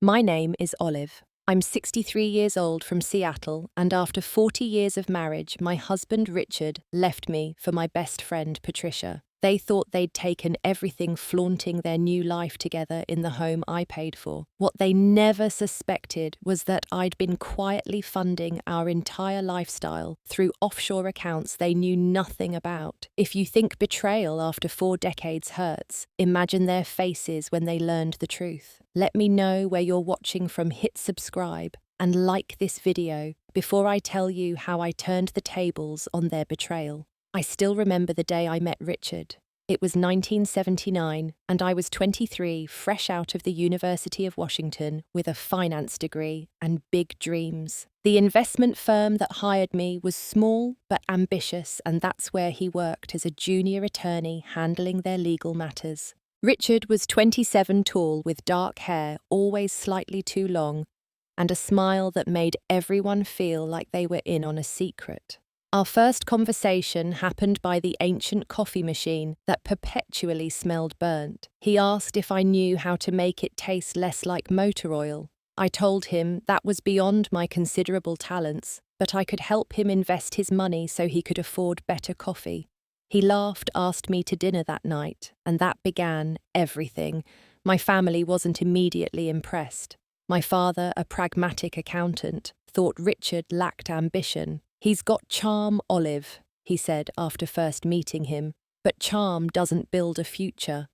My name is Olive. I'm 63 years old from Seattle, and after 40 years of marriage, my husband Richard left me for my best friend Patricia. They thought they'd taken everything, flaunting their new life together in the home I paid for. What they never suspected was that I'd been quietly funding our entire lifestyle through offshore accounts they knew nothing about. If you think betrayal after 4 decades hurts, imagine their faces when they learned the truth. Let me know where you're watching from. Hit subscribe and like this video before I tell you how I turned the tables on their betrayal. I still remember the day I met Richard. It was 1979, and I was 23, fresh out of the University of Washington with a finance degree and big dreams. The investment firm that hired me was small but ambitious, and that's where he worked as a junior attorney handling their legal matters. Richard was 27 tall with dark hair, always slightly too long, and a smile that made everyone feel like they were in on a secret. Our first conversation happened by the ancient coffee machine that perpetually smelled burnt. He asked if I knew how to make it taste less like motor oil. I told him that was beyond my considerable talents, but I could help him invest his money so he could afford better coffee. He laughed, asked me to dinner that night, and that began everything. My family wasn't immediately impressed. My father, a pragmatic accountant, thought Richard lacked ambition. "He's got charm, Olive," he said after first meeting him, "but charm doesn't build a future."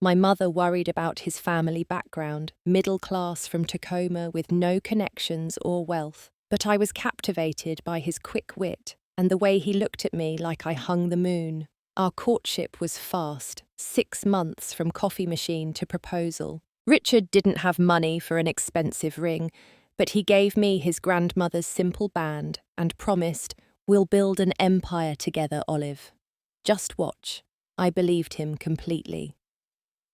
My mother worried about his family background, middle class from Tacoma with no connections or wealth, but I was captivated by his quick wit and the way he looked at me like I hung the moon. Our courtship was fast, 6 months from coffee machine to proposal. Richard didn't have money for an expensive ring, but he gave me his grandmother's simple band and promised, "We'll build an empire together, Olive. Just watch." I believed him completely.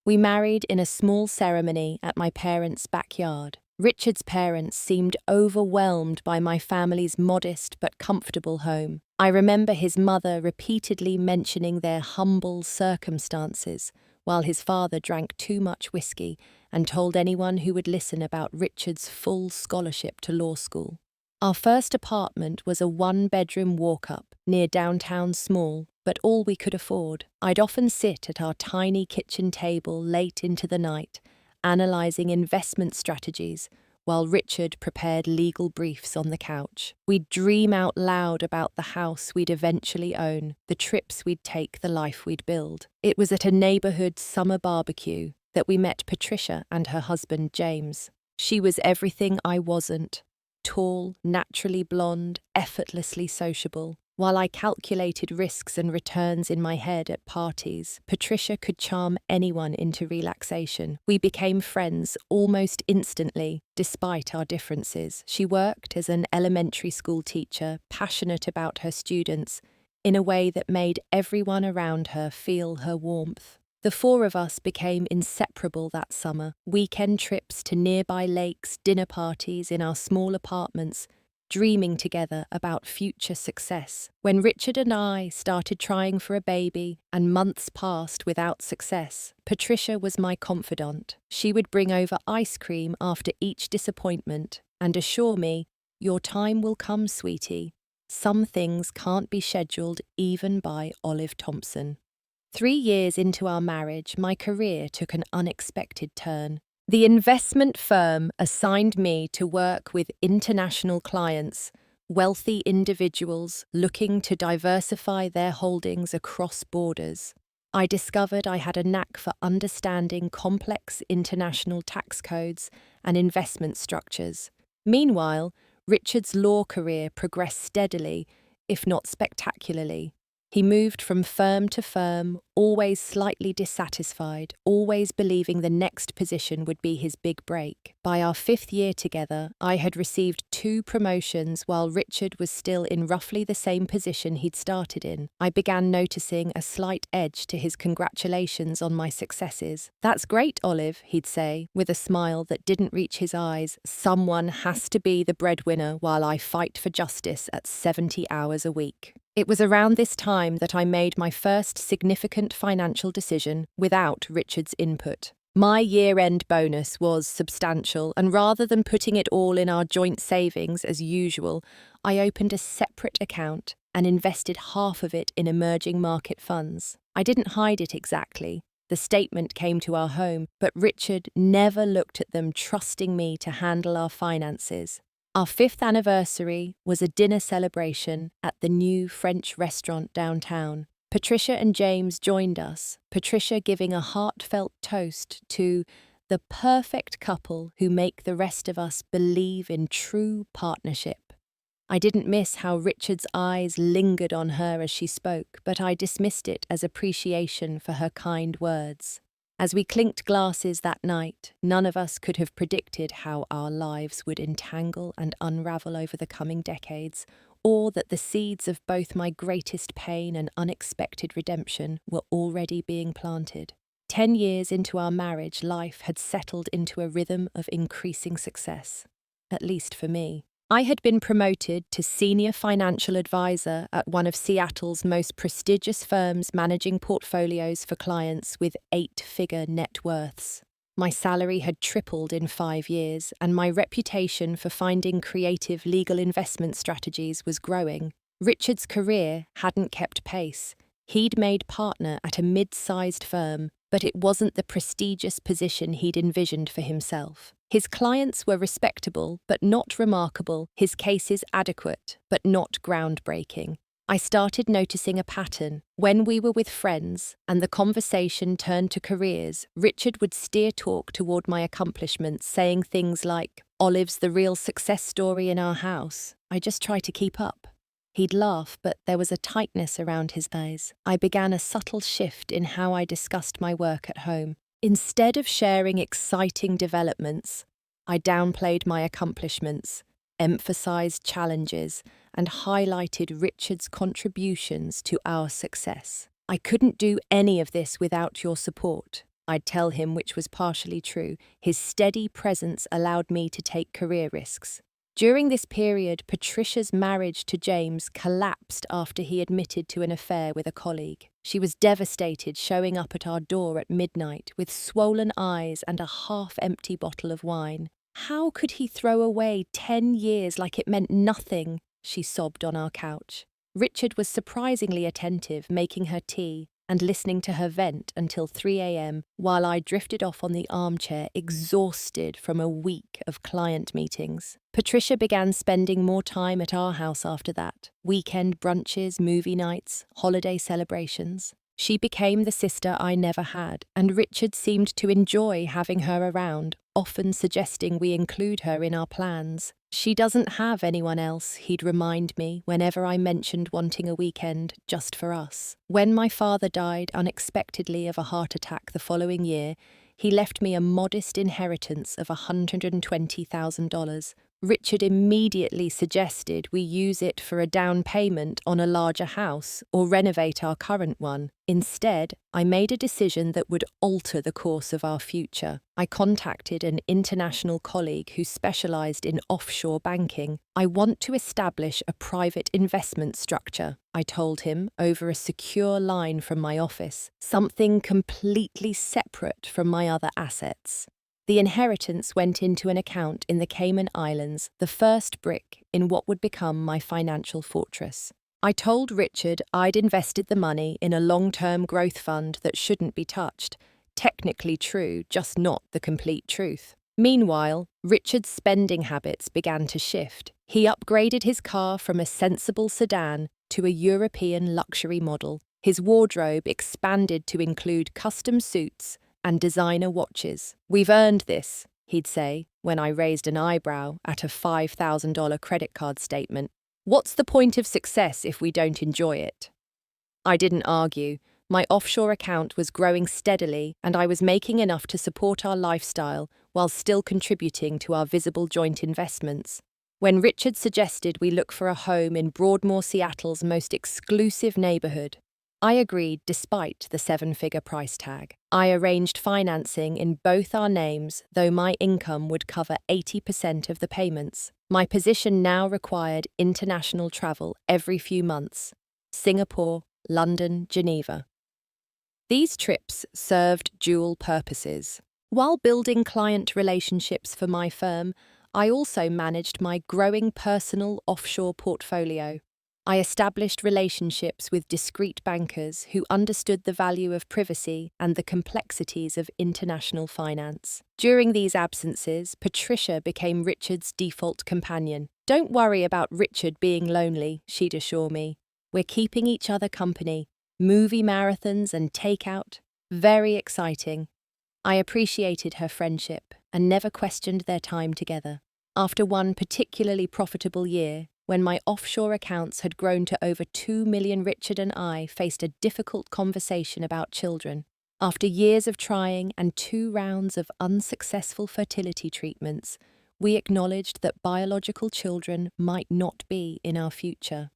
We married in a small ceremony at my parents' backyard. Richard's parents seemed overwhelmed by my family's modest but comfortable home. I remember his mother repeatedly mentioning their humble circumstances, while his father drank too much whiskey and told anyone who would listen about Richard's full scholarship to law school. Our first apartment was a 1-bedroom walk-up near downtown Small, but all we could afford. I'd often sit at our tiny kitchen table late into the night, analysing investment strategies, while Richard prepared legal briefs on the couch. We'd dream out loud about the house we'd eventually own, the trips we'd take, the life we'd build. It was at a neighbourhood summer barbecue that we met Patricia and her husband James. She was everything I wasn't: tall, naturally blonde, effortlessly sociable. While I calculated risks and returns in my head at parties, Patricia could charm anyone into relaxation. We became friends almost instantly, despite our differences. She worked as an elementary school teacher, passionate about her students, in a way that made everyone around her feel her warmth. The 4 of us became inseparable that summer. Weekend trips to nearby lakes, dinner parties in our small apartments, dreaming together about future success. When Richard and I started trying for a baby and months passed without success, Patricia was my confidant. She would bring over ice cream after each disappointment and assure me, "Your time will come, sweetie. Some things can't be scheduled even by Olive Thompson." 3 years into our marriage, my career took an unexpected turn. The investment firm assigned me to work with international clients, wealthy individuals looking to diversify their holdings across borders. I discovered I had a knack for understanding complex international tax codes and investment structures. Meanwhile, Richard's law career progressed steadily, if not spectacularly. He moved from firm to firm, always slightly dissatisfied, always believing the next position would be his big break. By our 5th year together, I had received 2 promotions while Richard was still in roughly the same position he'd started in. I began noticing a slight edge to his congratulations on my successes. "That's great, Olive," he'd say, with a smile that didn't reach his eyes. "Someone has to be the breadwinner while I fight for justice at 70 hours a week." It was around this time that I made my first significant financial decision without Richard's input. My year-end bonus was substantial, and rather than putting it all in our joint savings as usual, I opened a separate account and invested half of it in emerging market funds. I didn't hide it exactly. The statement came to our home, but Richard never looked at them, trusting me to handle our finances. Our 5th anniversary was a dinner celebration at the new French restaurant downtown. Patricia and James joined us, Patricia giving a heartfelt toast to the perfect couple who make the rest of us believe in true partnership. I didn't miss how Richard's eyes lingered on her as she spoke, but I dismissed it as appreciation for her kind words. As we clinked glasses that night, none of us could have predicted how our lives would entangle and unravel over the coming decades, or that the seeds of both my greatest pain and unexpected redemption were already being planted. 10 years into our marriage, life had settled into a rhythm of increasing success, at least for me. I had been promoted to senior financial advisor at one of Seattle's most prestigious firms, managing portfolios for clients with 8-figure net worths. My salary had tripled in 5 years, and my reputation for finding creative legal investment strategies was growing. Richard's career hadn't kept pace. He'd made partner at a mid-sized firm, but it wasn't the prestigious position he'd envisioned for himself. His clients were respectable, but not remarkable, his cases adequate, but not groundbreaking. I started noticing a pattern. When we were with friends and the conversation turned to careers, Richard would steer talk toward my accomplishments, saying things like, "Olive's the real success story in our house. I just try to keep up." He'd laugh, but there was a tightness around his eyes. I began a subtle shift in how I discussed my work at home. Instead of sharing exciting developments, I downplayed my accomplishments, emphasized challenges, and highlighted Richard's contributions to our success. "I couldn't do any of this without your support," I'd tell him, which was partially true. His steady presence allowed me to take career risks. During this period, Patricia's marriage to James collapsed after he admitted to an affair with a colleague. She was devastated, showing up at our door at midnight with swollen eyes and a half-empty bottle of wine. "How could he throw away 10 years like it meant nothing?" she sobbed on our couch. Richard was surprisingly attentive, making her tea and listening to her vent until 3 a.m. while I drifted off on the armchair, exhausted from a week of client meetings. Patricia began spending more time at our house after that. Weekend brunches, movie nights, holiday celebrations. She became the sister I never had, and Richard seemed to enjoy having her around, often suggesting we include her in our plans. "She doesn't have anyone else," he'd remind me whenever I mentioned wanting a weekend just for us. When my father died unexpectedly of a heart attack the following year, he left me a modest inheritance of $120,000. Richard immediately suggested we use it for a down payment on a larger house or renovate our current one. Instead, I made a decision that would alter the course of our future. I contacted an international colleague who specialized in offshore banking. "I want to establish a private investment structure," I told him, over a secure line from my office, "something completely separate from my other assets." The inheritance went into an account in the Cayman Islands, the first brick in what would become my financial fortress. I told Richard I'd invested the money in a long-term growth fund that shouldn't be touched. Technically true, just not the complete truth. Meanwhile, Richard's spending habits began to shift. He upgraded his car from a sensible sedan to a European luxury model. His wardrobe expanded to include custom suits and designer watches. "We've earned this," he'd say, when I raised an eyebrow at a $5,000 credit card statement. "What's the point of success if we don't enjoy it?" I didn't argue. My offshore account was growing steadily, and I was making enough to support our lifestyle while still contributing to our visible joint investments. When Richard suggested we look for a home in Broadmoor, Seattle's most exclusive neighborhood, I agreed despite the 7-figure price tag. I arranged financing in both our names, though my income would cover 80% of the payments. My position now required international travel every few months: Singapore, London, Geneva. These trips served dual purposes. While building client relationships for my firm, I also managed my growing personal offshore portfolio. I established relationships with discreet bankers who understood the value of privacy and the complexities of international finance. During these absences, Patricia became Richard's default companion. "Don't worry about Richard being lonely," she'd assure me. "We're keeping each other company. Movie marathons and takeout. Very exciting." I appreciated her friendship and never questioned their time together. After one particularly profitable year, when my offshore accounts had grown to over 2 million, Richard and I faced a difficult conversation about children. After years of trying and 2 rounds of unsuccessful fertility treatments, we acknowledged that biological children might not be in our future.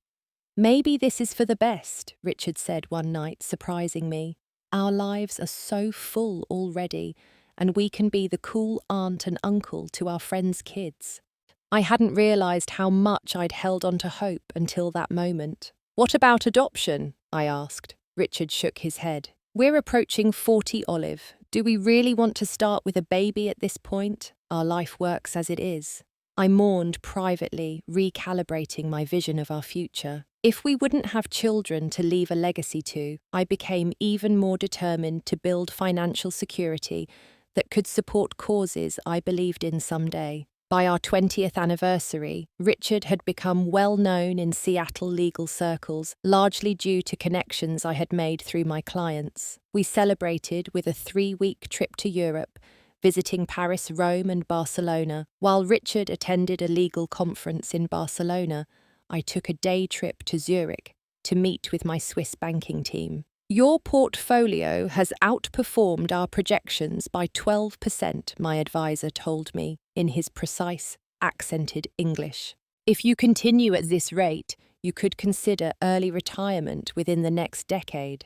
"Maybe this is for the best," Richard said one night, surprising me. "Our lives are so full already, and we can be the cool aunt and uncle to our friends' kids." I hadn't realised how much I'd held on to hope until that moment. "What about adoption?" I asked. Richard shook his head. "We're approaching 40, Olive. Do we really want to start with a baby at this point? Our life works as it is." I mourned privately, recalibrating my vision of our future. If we wouldn't have children to leave a legacy to, I became even more determined to build financial security that could support causes I believed in someday. By our 20th anniversary, Richard had become well known in Seattle legal circles, largely due to connections I had made through my clients. We celebrated with a 3-week trip to Europe, visiting Paris, Rome, and Barcelona. While Richard attended a legal conference in Barcelona, I took a day trip to Zurich to meet with my Swiss banking team. "Your portfolio has outperformed our projections by 12%, my advisor told me in his precise, accented English. "If you continue at this rate, you could consider early retirement within the next decade."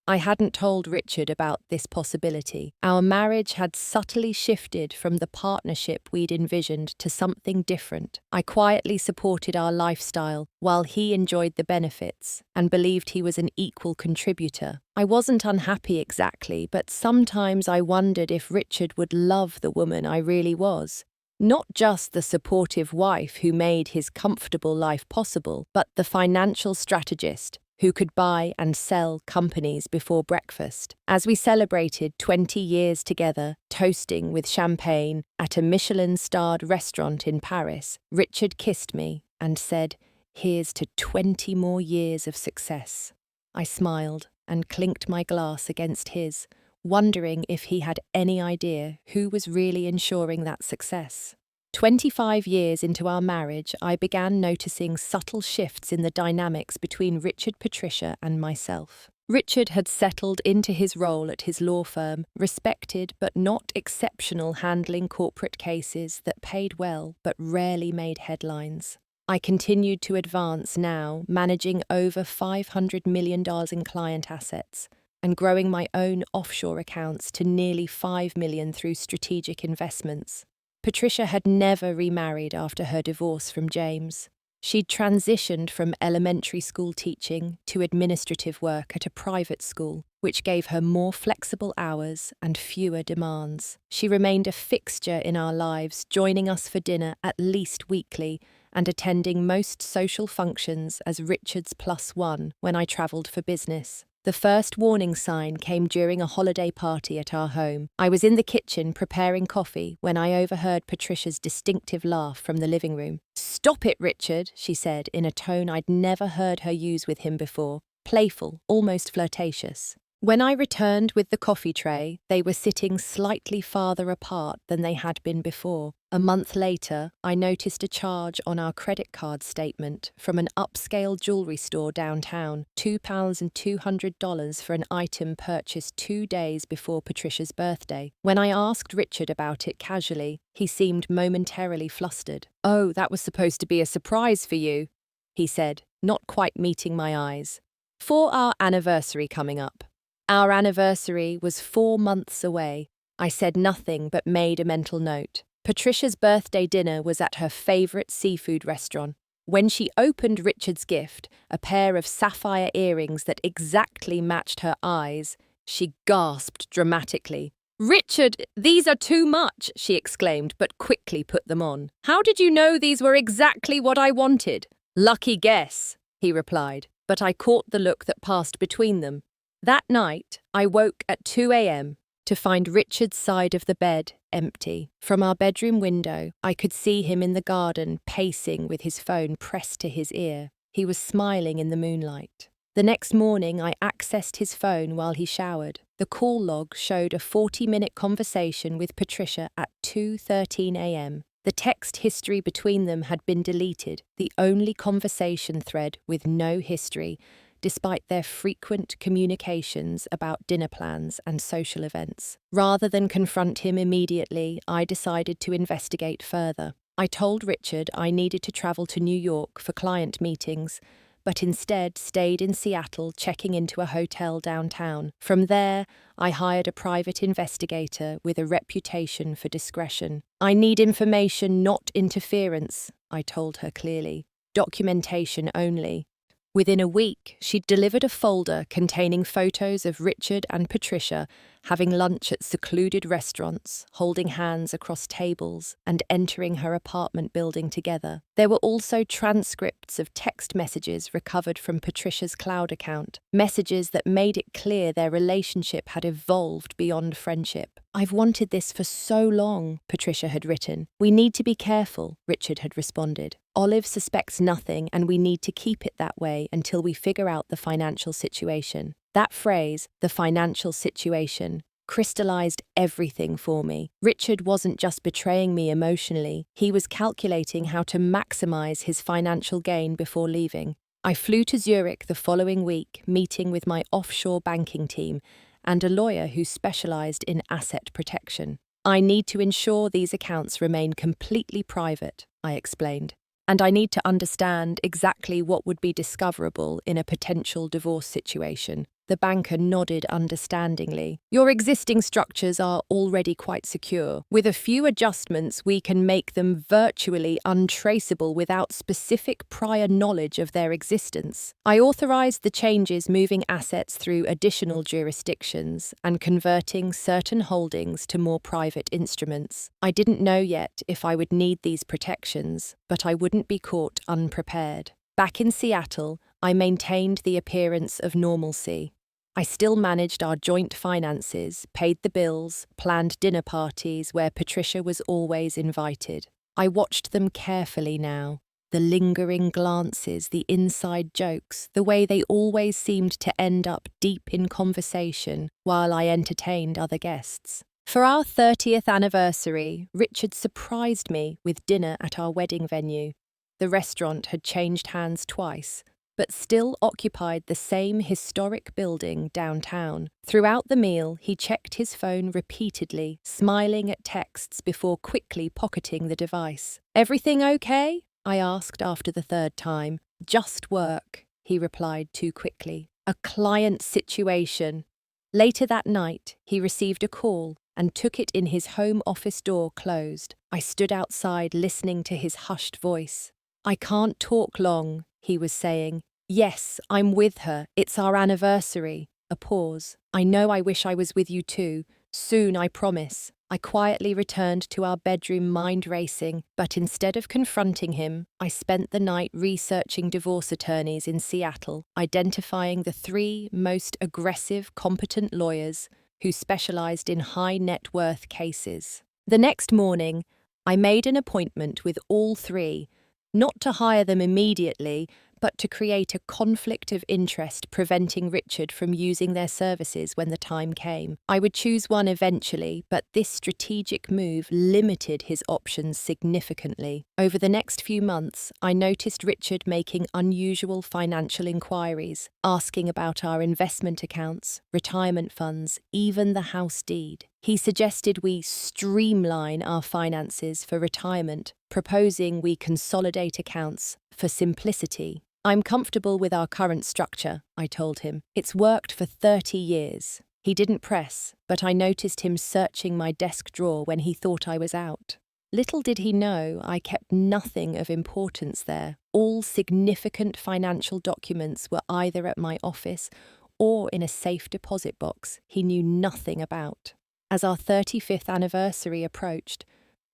I hadn't told Richard about this possibility. Our marriage had subtly shifted from the partnership we'd envisioned to something different. I quietly supported our lifestyle while he enjoyed the benefits and believed he was an equal contributor. I wasn't unhappy exactly, but sometimes I wondered if Richard would love the woman I really was. Not just the supportive wife who made his comfortable life possible, but the financial strategist who could buy and sell companies before breakfast. As we celebrated 20 years together, toasting with champagne at a Michelin-starred restaurant in Paris, Richard kissed me and said, "Here's to 20 more years of success." I smiled and clinked my glass against his, wondering if he had any idea who was really ensuring that success. 25 years into our marriage, I began noticing subtle shifts in the dynamics between Richard, Patricia, and myself. Richard had settled into his role at his law firm, respected but not exceptional, handling corporate cases that paid well but rarely made headlines. I continued to advance now, managing over $500 million in client assets and growing my own offshore accounts to nearly $5 million through strategic investments. Patricia had never remarried after her divorce from James. She'd transitioned from elementary school teaching to administrative work at a private school, which gave her more flexible hours and fewer demands. She remained a fixture in our lives, joining us for dinner at least weekly and attending most social functions as Richard's +1 when I travelled for business. The first warning sign came during a holiday party at our home. I was in the kitchen preparing coffee when I overheard Patricia's distinctive laugh from the living room. "Stop it, Richard," she said in a tone I'd never heard her use with him before, playful, almost flirtatious. When I returned with the coffee tray, they were sitting slightly farther apart than they had been before. A month later, I noticed a charge on our credit card statement from an upscale jewellery store downtown, $2,200 for an item purchased 2 days before Patricia's birthday. When I asked Richard about it casually, he seemed momentarily flustered. "Oh, that was supposed to be a surprise for you," he said, not quite meeting my eyes. "For our anniversary coming up." Our anniversary was 4 months away. I said nothing but made a mental note. Patricia's birthday dinner was at her favourite seafood restaurant. When she opened Richard's gift, a pair of sapphire earrings that exactly matched her eyes, she gasped dramatically. "Richard, these are too much," she exclaimed, but quickly put them on. "How did you know these were exactly what I wanted?" "Lucky guess," he replied, but I caught the look that passed between them. That night, I woke at 2 a.m. to find Richard's side of the bed empty. From our bedroom window, I could see him in the garden, pacing with his phone pressed to his ear. He was smiling in the moonlight. The next morning, I accessed his phone while he showered. The call log showed a 40-minute conversation with Patricia at 2:13 a.m. The text history between them had been deleted, the only conversation thread with no history, despite their frequent communications about dinner plans and social events. Rather than confront him immediately, I decided to investigate further. I told Richard I needed to travel to New York for client meetings, but instead stayed in Seattle checking into a hotel downtown. From there, I hired a private investigator with a reputation for discretion. "I need information, not interference," I told her clearly. "Documentation only." Within a week, she'd delivered a folder containing photos of Richard and Patricia having lunch at secluded restaurants, holding hands across tables, and entering her apartment building together. There were also transcripts of text messages recovered from Patricia's cloud account, messages that made it clear their relationship had evolved beyond friendship. "I've wanted this for so long," Patricia had written. "We need to be careful," Richard had responded. "Olive suspects nothing, and we need to keep it that way until we figure out the financial situation." That phrase, the financial situation, crystallized everything for me. Richard wasn't just betraying me emotionally, he was calculating how to maximize his financial gain before leaving. I flew to Zurich the following week, meeting with my offshore banking team and a lawyer who specialized in asset protection. "I need to ensure these accounts remain completely private," I explained. "And I need to understand exactly what would be discoverable in a potential divorce situation." The banker nodded understandingly. "Your existing structures are already quite secure. With a few adjustments, we can make them virtually untraceable without specific prior knowledge of their existence." I authorized the changes, moving assets through additional jurisdictions and converting certain holdings to more private instruments. I didn't know yet if I would need these protections, but I wouldn't be caught unprepared. Back in Seattle, I maintained the appearance of normalcy. I still managed our joint finances, paid the bills, planned dinner parties where Patricia was always invited. I watched them carefully now. The lingering glances, the inside jokes, the way they always seemed to end up deep in conversation while I entertained other guests. For our 30th anniversary, Richard surprised me with dinner at our wedding venue. The restaurant had changed hands twice, but still occupied the same historic building downtown. Throughout the meal, he checked his phone repeatedly, smiling at texts before quickly pocketing the device. "Everything okay?" I asked after the third time. "Just work," he replied too quickly. "A client situation." Later that night, he received a call and took it in his home office door closed. I stood outside listening to his hushed voice. "I can't talk long," he was saying. "Yes, I'm with her. It's our anniversary." A pause. "I know I wish I was with you too. Soon, I promise." I quietly returned to our bedroom, mind racing, but instead of confronting him, I spent the night researching divorce attorneys in Seattle, identifying the 3 most aggressive, competent lawyers who specialized in high net worth cases. The next morning, I made an appointment with all 3, not to hire them immediately, but to create a conflict of interest preventing Richard from using their services when the time came. I would choose one eventually, but this strategic move limited his options significantly. Over the next few months, I noticed Richard making unusual financial inquiries, asking about our investment accounts, retirement funds, even the house deed. He suggested we streamline our finances for retirement, proposing we consolidate accounts for simplicity. "I'm comfortable with our current structure," I told him. "It's worked for 30 years. He didn't press, but I noticed him searching my desk drawer when he thought I was out. Little did he know I kept nothing of importance there. All significant financial documents were either at my office or in a safe deposit box he knew nothing about. As our 35th anniversary approached,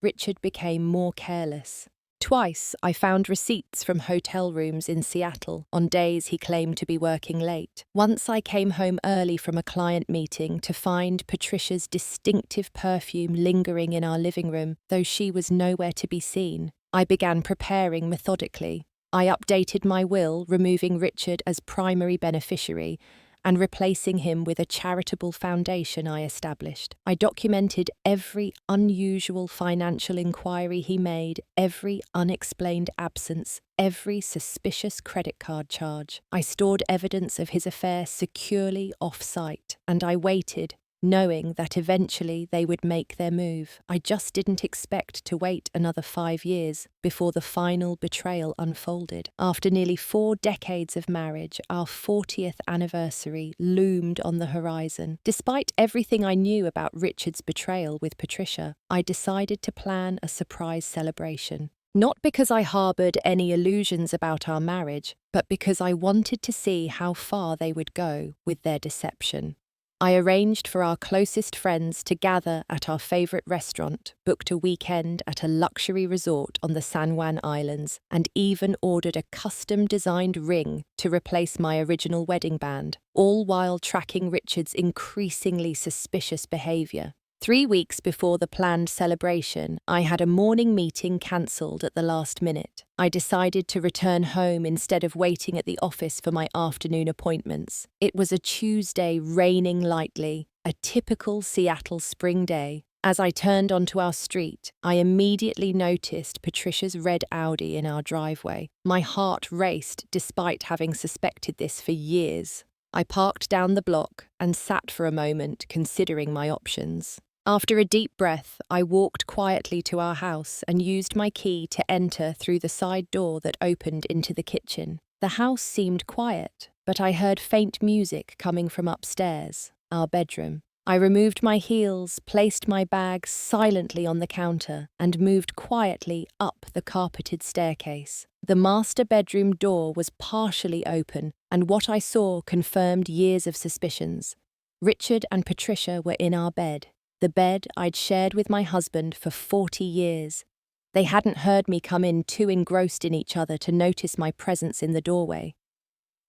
Richard became more careless. Twice I found receipts from hotel rooms in Seattle on days he claimed to be working late. Once I came home early from a client meeting to find Patricia's distinctive perfume lingering in our living room, though she was nowhere to be seen. I began preparing methodically. I updated my will, removing Richard as primary beneficiary and replacing him with a charitable foundation I established. I documented every unusual financial inquiry he made, every unexplained absence, every suspicious credit card charge. I stored evidence of his affair securely off-site, and I waited, knowing that eventually they would make their move. I just didn't expect to wait another 5 years before the final betrayal unfolded. After nearly 4 decades of marriage, our 40th anniversary loomed on the horizon. Despite everything I knew about Richard's betrayal with Patricia, I decided to plan a surprise celebration. Not because I harbored any illusions about our marriage, but because I wanted to see how far they would go with their deception. I arranged for our closest friends to gather at our favorite restaurant, booked a weekend at a luxury resort on the San Juan Islands, and even ordered a custom-designed ring to replace my original wedding band, all while tracking Richard's increasingly suspicious behavior. 3 weeks before the planned celebration, I had a morning meeting cancelled at the last minute. I decided to return home instead of waiting at the office for my afternoon appointments. It was a Tuesday, raining lightly, a typical Seattle spring day. As I turned onto our street, I immediately noticed Patricia's red Audi in our driveway. My heart raced despite having suspected this for years. I parked down the block and sat for a moment, considering my options. After a deep breath, I walked quietly to our house and used my key to enter through the side door that opened into the kitchen. The house seemed quiet, but I heard faint music coming from upstairs, our bedroom. I removed my heels, placed my bag silently on the counter, and moved quietly up the carpeted staircase. The master bedroom door was partially open, and what I saw confirmed years of suspicions. Richard and Patricia were in our bed. The bed I'd shared with my husband for 40 years. They hadn't heard me come in, too engrossed in each other to notice my presence in the doorway.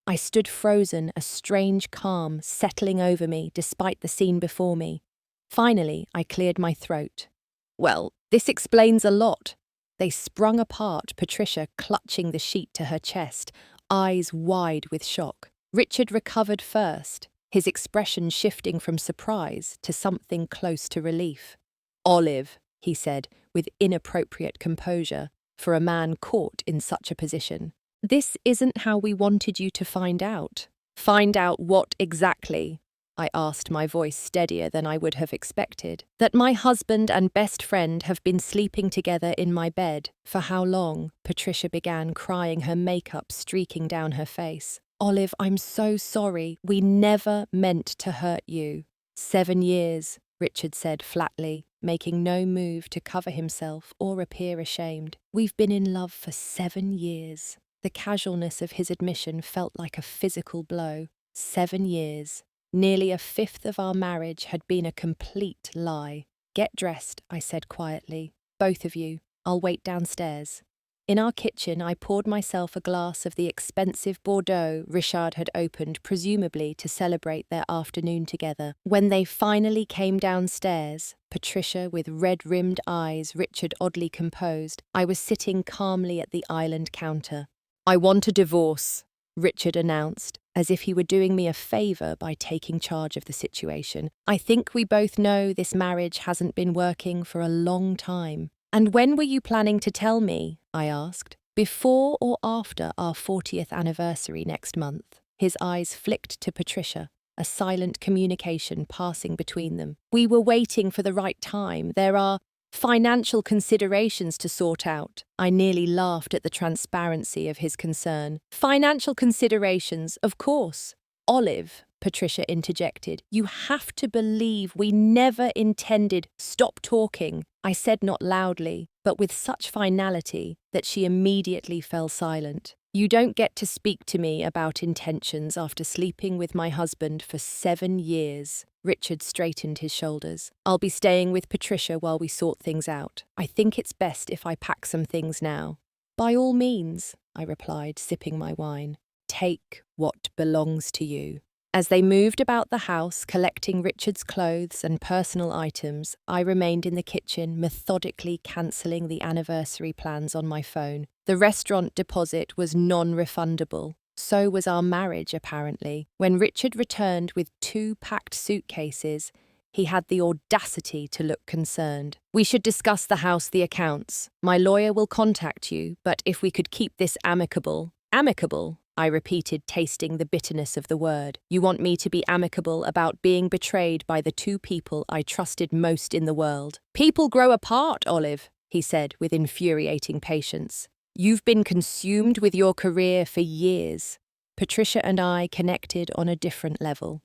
I stood frozen, a strange calm settling over me despite the scene before me. Finally, I cleared my throat. "Well, this explains a lot." They sprung apart, Patricia clutching the sheet to her chest, eyes wide with shock. Richard recovered first, his expression shifting from surprise to something close to relief. "Olive," he said, with inappropriate composure for a man caught in such a position. "This isn't how we wanted you to find out." "Find out what exactly?" I asked, my voice steadier than I would have expected. "That my husband and best friend have been sleeping together in my bed." "For how long?" Patricia began, crying, her makeup streaking down her face. "Olive, I'm so sorry. We never meant to hurt you." 7 years, Richard said flatly, making no move to cover himself or appear ashamed. "We've been in love for 7 years. The casualness of his admission felt like a physical blow. 7 years. Nearly a fifth of our marriage had been a complete lie. "Get dressed," I said quietly. "Both of you. I'll wait downstairs." In our kitchen, I poured myself a glass of the expensive Bordeaux Richard had opened, presumably to celebrate their afternoon together. When they finally came downstairs, Patricia with red-rimmed eyes, Richard oddly composed, I was sitting calmly at the island counter. "I want a divorce," Richard announced, as if he were doing me a favour by taking charge of the situation. "I think we both know this marriage hasn't been working for a long time." "And when were you planning to tell me?" I asked. "Before or after our 40th anniversary next month?" His eyes flicked to Patricia, a silent communication passing between them. "We were waiting for the right time. There are financial considerations to sort out." I nearly laughed at the transparency of his concern. "Financial considerations, of course." "Olive," Patricia interjected, "you have to believe we never intended—" "Stop talking," I said, not loudly, but with such finality that she immediately fell silent. "You don't get to speak to me about intentions after sleeping with my husband for 7 years. Richard straightened his shoulders. I'll be staying with Patricia while we sort things out. I think it's best if I pack some things now. By all means, I replied, sipping my wine. Take what belongs to you. As they moved about the house, collecting Richard's clothes and personal items, I remained in the kitchen, methodically cancelling the anniversary plans on my phone. The restaurant deposit was non-refundable. So was our marriage, apparently. When Richard returned with 2 packed suitcases, he had the audacity to look concerned. We should discuss the house, the accounts. My lawyer will contact you, but if we could keep this amicable. Amicable? I repeated, tasting the bitterness of the word. You want me to be amicable about being betrayed by the 2 people I trusted most in the world? People grow apart, Olive, he said with infuriating patience. You've been consumed with your career for years. Patricia and I connected on a different level.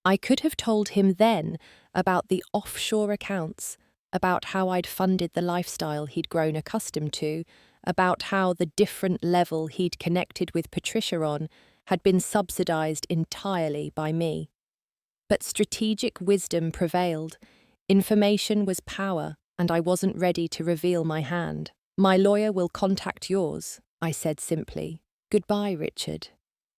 I could have told him then about the offshore accounts, about how I'd funded the lifestyle he'd grown accustomed to, about how the different level he'd connected with Patricia on had been subsidized entirely by me. But strategic wisdom prevailed. Information was power, and I wasn't ready to reveal my hand. My lawyer will contact yours, I said simply. Goodbye, Richard.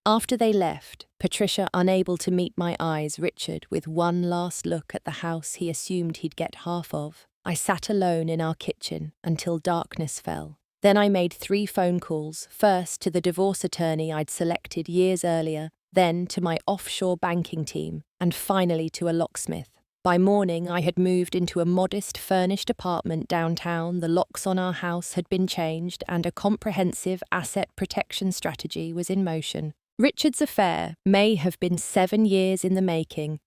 After they left, Patricia unable to meet my eyes, Richard with one last look at the house he assumed he'd get half of. I sat alone in our kitchen until darkness fell. Then I made 3 phone calls, first to the divorce attorney I'd selected years earlier, then to my offshore banking team, and finally to a locksmith. By morning, I had moved into a modest, furnished apartment downtown, the locks on our house had been changed, and a comprehensive asset protection strategy was in motion. Richard's affair may have been 7 years in the making,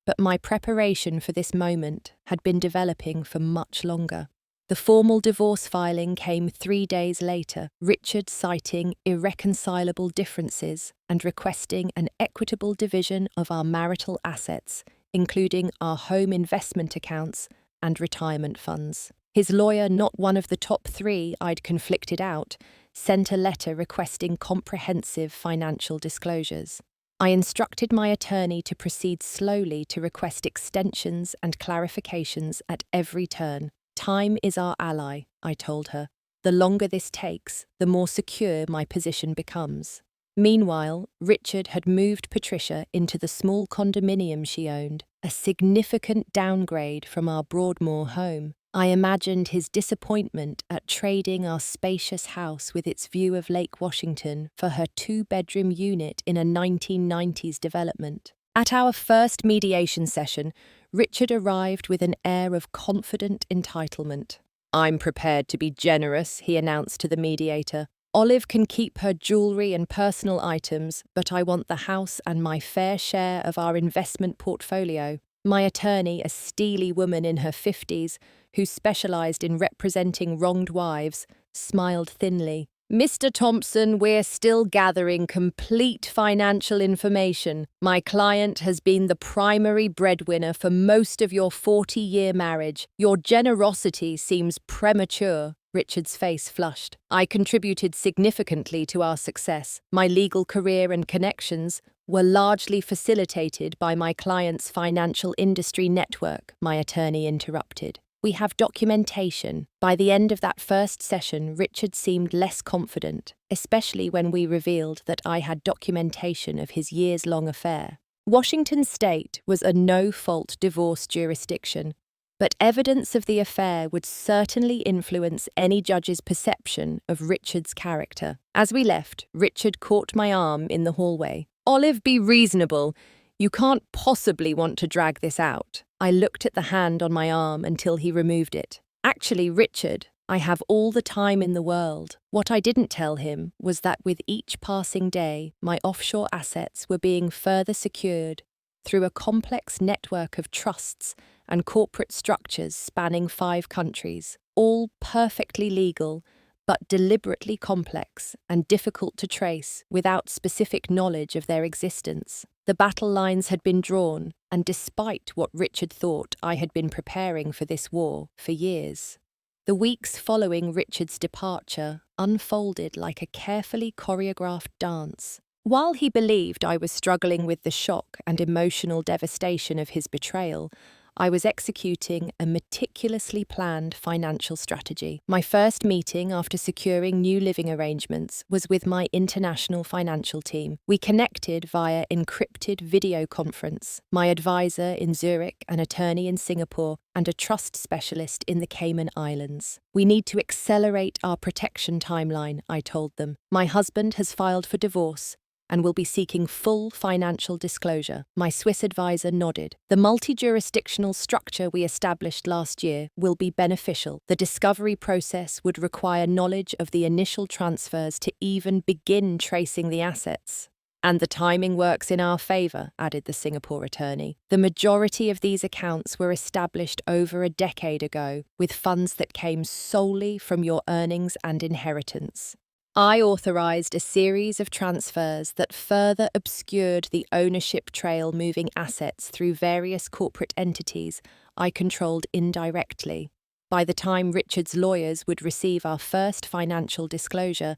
but my preparation for this moment had been developing for much longer. The formal divorce filing came 3 days later, Richard citing irreconcilable differences and requesting an equitable division of our marital assets, including our home investment accounts and retirement funds. His lawyer, not one of the top 3 I'd conflicted out, sent a letter requesting comprehensive financial disclosures. I instructed my attorney to proceed slowly to request extensions and clarifications at every turn. Time is our ally, I told her. The longer this takes, the more secure my position becomes. Meanwhile, Richard had moved Patricia into the small condominium she owned, a significant downgrade from our Broadmoor home. I imagined his disappointment at trading our spacious house with its view of Lake Washington for her 2-bedroom unit in a 1990s development. At our first mediation session, Richard arrived with an air of confident entitlement. I'm prepared to be generous, he announced to the mediator. Olive can keep her jewellery and personal items, but I want the house and my fair share of our investment portfolio. My attorney, a steely woman in her 50s, who specialised in representing wronged wives, smiled thinly. Mr. Thompson, we're still gathering complete financial information. My client has been the primary breadwinner for most of your 40-year marriage. Your generosity seems premature. Richard's face flushed. I contributed significantly to our success. My legal career and connections were largely facilitated by my client's financial industry network, my attorney interrupted. We have documentation. By the end of that first session, Richard seemed less confident, especially when we revealed that I had documentation of his years-long affair. Washington State was a no-fault divorce jurisdiction, but evidence of the affair would certainly influence any judge's perception of Richard's character. As we left, Richard caught my arm in the hallway. Olive, be reasonable. You can't possibly want to drag this out. I looked at the hand on my arm until he removed it. Actually, Richard, I have all the time in the world. What I didn't tell him was that with each passing day, my offshore assets were being further secured through a complex network of trusts and corporate structures spanning 5 countries, all perfectly legal, but deliberately complex and difficult to trace without specific knowledge of their existence. The battle lines had been drawn, and despite what Richard thought, I had been preparing for this war for years. The weeks following Richard's departure unfolded like a carefully choreographed dance. While he believed I was struggling with the shock and emotional devastation of his betrayal, I was executing a meticulously planned financial strategy. My first meeting after securing new living arrangements was with my international financial team. We connected via encrypted video conference, my advisor in Zurich, an attorney in Singapore, and a trust specialist in the Cayman Islands. We need to accelerate our protection timeline, I told them. My husband has filed for divorce and will be seeking full financial disclosure. My Swiss advisor nodded. The multi-jurisdictional structure we established last year will be beneficial. The discovery process would require knowledge of the initial transfers to even begin tracing the assets. And the timing works in our favor, added the Singapore attorney. The majority of these accounts were established over a decade ago, with funds that came solely from your earnings and inheritance. I authorized a series of transfers that further obscured the ownership trail, moving assets through various corporate entities I controlled indirectly. By the time Richard's lawyers would receive our first financial disclosure,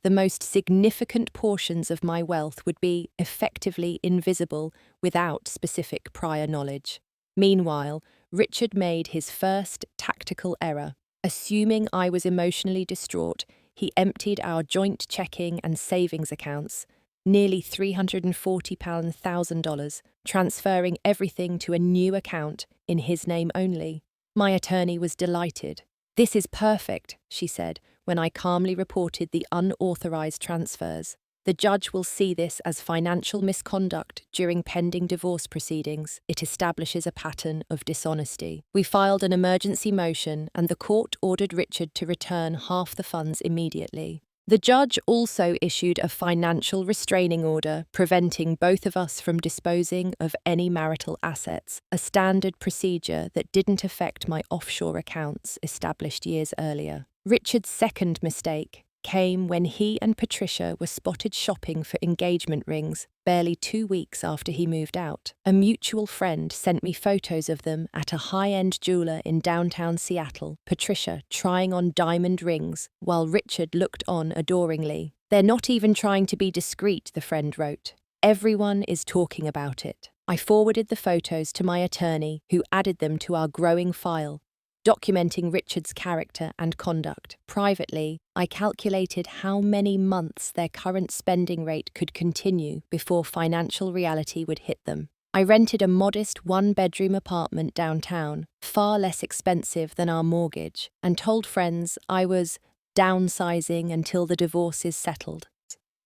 the most significant portions of my wealth would be effectively invisible without specific prior knowledge. Meanwhile, Richard made his first tactical error. Assuming I was emotionally distraught, he emptied our joint checking and savings accounts, nearly $340,000, transferring everything to a new account in his name only. My attorney was delighted. "This is perfect," she said, when I calmly reported the unauthorized transfers. "The judge will see this as financial misconduct during pending divorce proceedings. It establishes a pattern of dishonesty." We filed an emergency motion, and the court ordered Richard to return half the funds immediately. The judge also issued a financial restraining order, preventing both of us from disposing of any marital assets, a standard procedure that didn't affect my offshore accounts established years earlier. Richard's second mistake came when he and Patricia were spotted shopping for engagement rings barely 2 weeks after he moved out. A mutual friend sent me photos of them at a high-end jeweler in downtown Seattle, Patricia trying on diamond rings while Richard looked on adoringly. "They're not even trying to be discreet," the friend wrote. "Everyone is talking about it." I forwarded the photos to my attorney, who added them to our growing file, documenting Richard's character and conduct. Privately, I calculated how many months their current spending rate could continue before financial reality would hit them. I rented a modest one-bedroom apartment downtown, far less expensive than our mortgage, and told friends I was downsizing until the divorce is settled.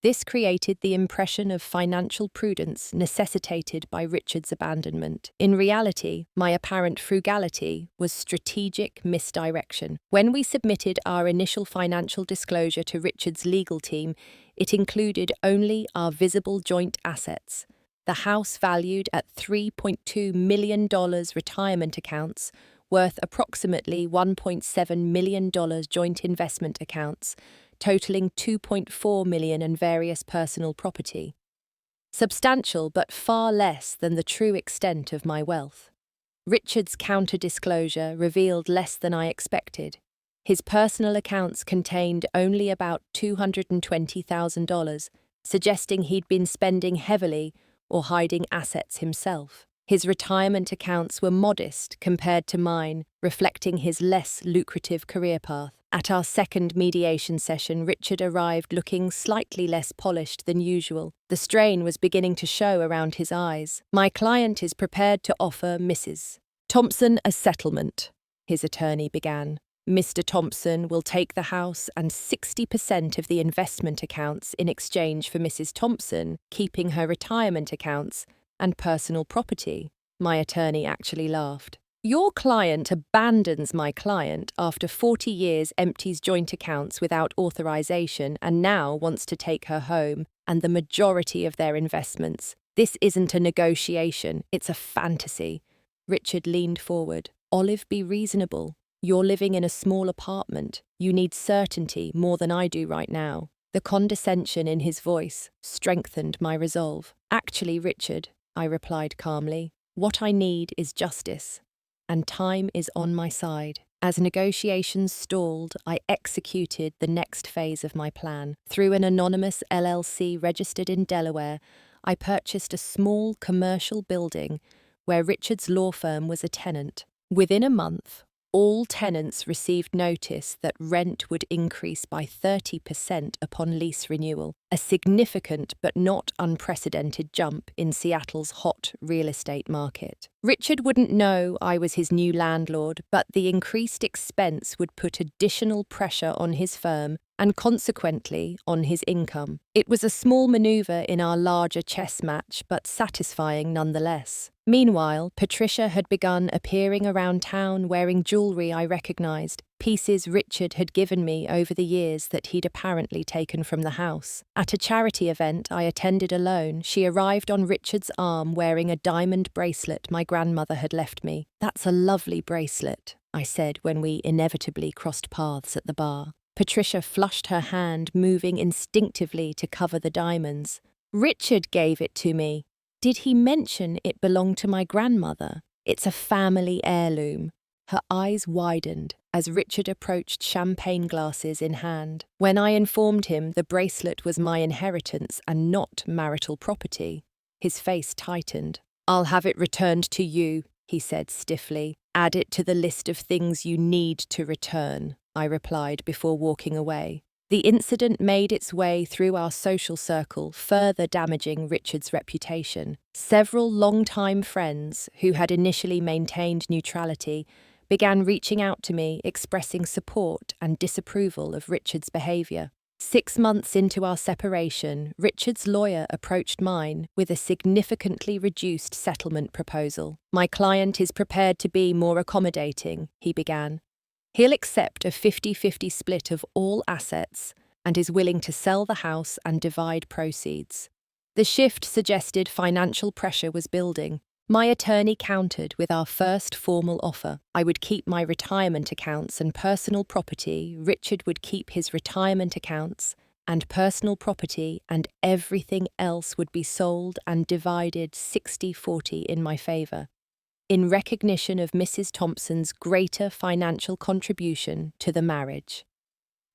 This created the impression of financial prudence necessitated by Richard's abandonment. In reality, my apparent frugality was strategic misdirection. When we submitted our initial financial disclosure to Richard's legal team, it included only our visible joint assets. The house valued at $3.2 million, retirement accounts worth approximately $1.7 million, joint investment accounts totaling $2.4 million, and various personal property. Substantial, but far less than the true extent of my wealth. Richard's counter-disclosure revealed less than I expected. His personal accounts contained only about $220,000, suggesting he'd been spending heavily or hiding assets himself. His retirement accounts were modest compared to mine, reflecting his less lucrative career path. At our second mediation session, Richard arrived looking slightly less polished than usual. The strain was beginning to show around his eyes. "My client is prepared to offer Mrs. Thompson a settlement," his attorney began. "Mr. Thompson will take the house and 60% of the investment accounts in exchange for Mrs. Thompson keeping her retirement accounts and personal property." My attorney actually laughed. "Your client abandons my client after 40 years, empties joint accounts without authorization, and now wants to take her home and the majority of their investments. This isn't a negotiation, it's a fantasy." Richard leaned forward. "Olive, be reasonable. You're living in a small apartment. You need certainty more than I do right now." The condescension in his voice strengthened my resolve. "Actually, Richard," I replied calmly, "what I need is justice. And time is on my side. As negotiations stalled, I executed the next phase of my plan. Through an anonymous LLC registered in Delaware, I purchased a small commercial building where Richard's law firm was a tenant. Within a month, all tenants received notice that rent would increase by 30% upon lease renewal, a significant but not unprecedented jump in Seattle's hot real estate market. Richard wouldn't know I was his new landlord, but the increased expense would put additional pressure on his firm and consequently on his income. It was a small maneuver in our larger chess match, but satisfying nonetheless. Meanwhile, Patricia had begun appearing around town wearing jewelry I recognized, pieces Richard had given me over the years that he'd apparently taken from the house. At a charity event I attended alone, she arrived on Richard's arm wearing a diamond bracelet my grandmother had left me. "That's a lovely bracelet," I said when we inevitably crossed paths at the bar. Patricia flushed her hand, moving instinctively to cover the diamonds. "Richard gave it to me. Did he mention it belonged to my grandmother? It's a family heirloom." Her eyes widened as Richard approached champagne glasses in hand. When I informed him the bracelet was my inheritance and not marital property, his face tightened. "I'll have it returned to you," he said stiffly. "Add it to the list of things you need to return," I replied before walking away. The incident made its way through our social circle, further damaging Richard's reputation. Several longtime friends, who had initially maintained neutrality, began reaching out to me, expressing support and disapproval of Richard's behaviour. 6 months into our separation, Richard's lawyer approached mine with a significantly reduced settlement proposal. "My client is prepared to be more accommodating," he began. "He'll accept a 50-50 split of all assets and is willing to sell the house and divide proceeds." The shift suggested financial pressure was building. My attorney countered with our first formal offer. I would keep my retirement accounts and personal property, Richard would keep his retirement accounts and personal property, and everything else would be sold and divided 60-40 in my favour, in recognition of Mrs. Thompson's greater financial contribution to the marriage.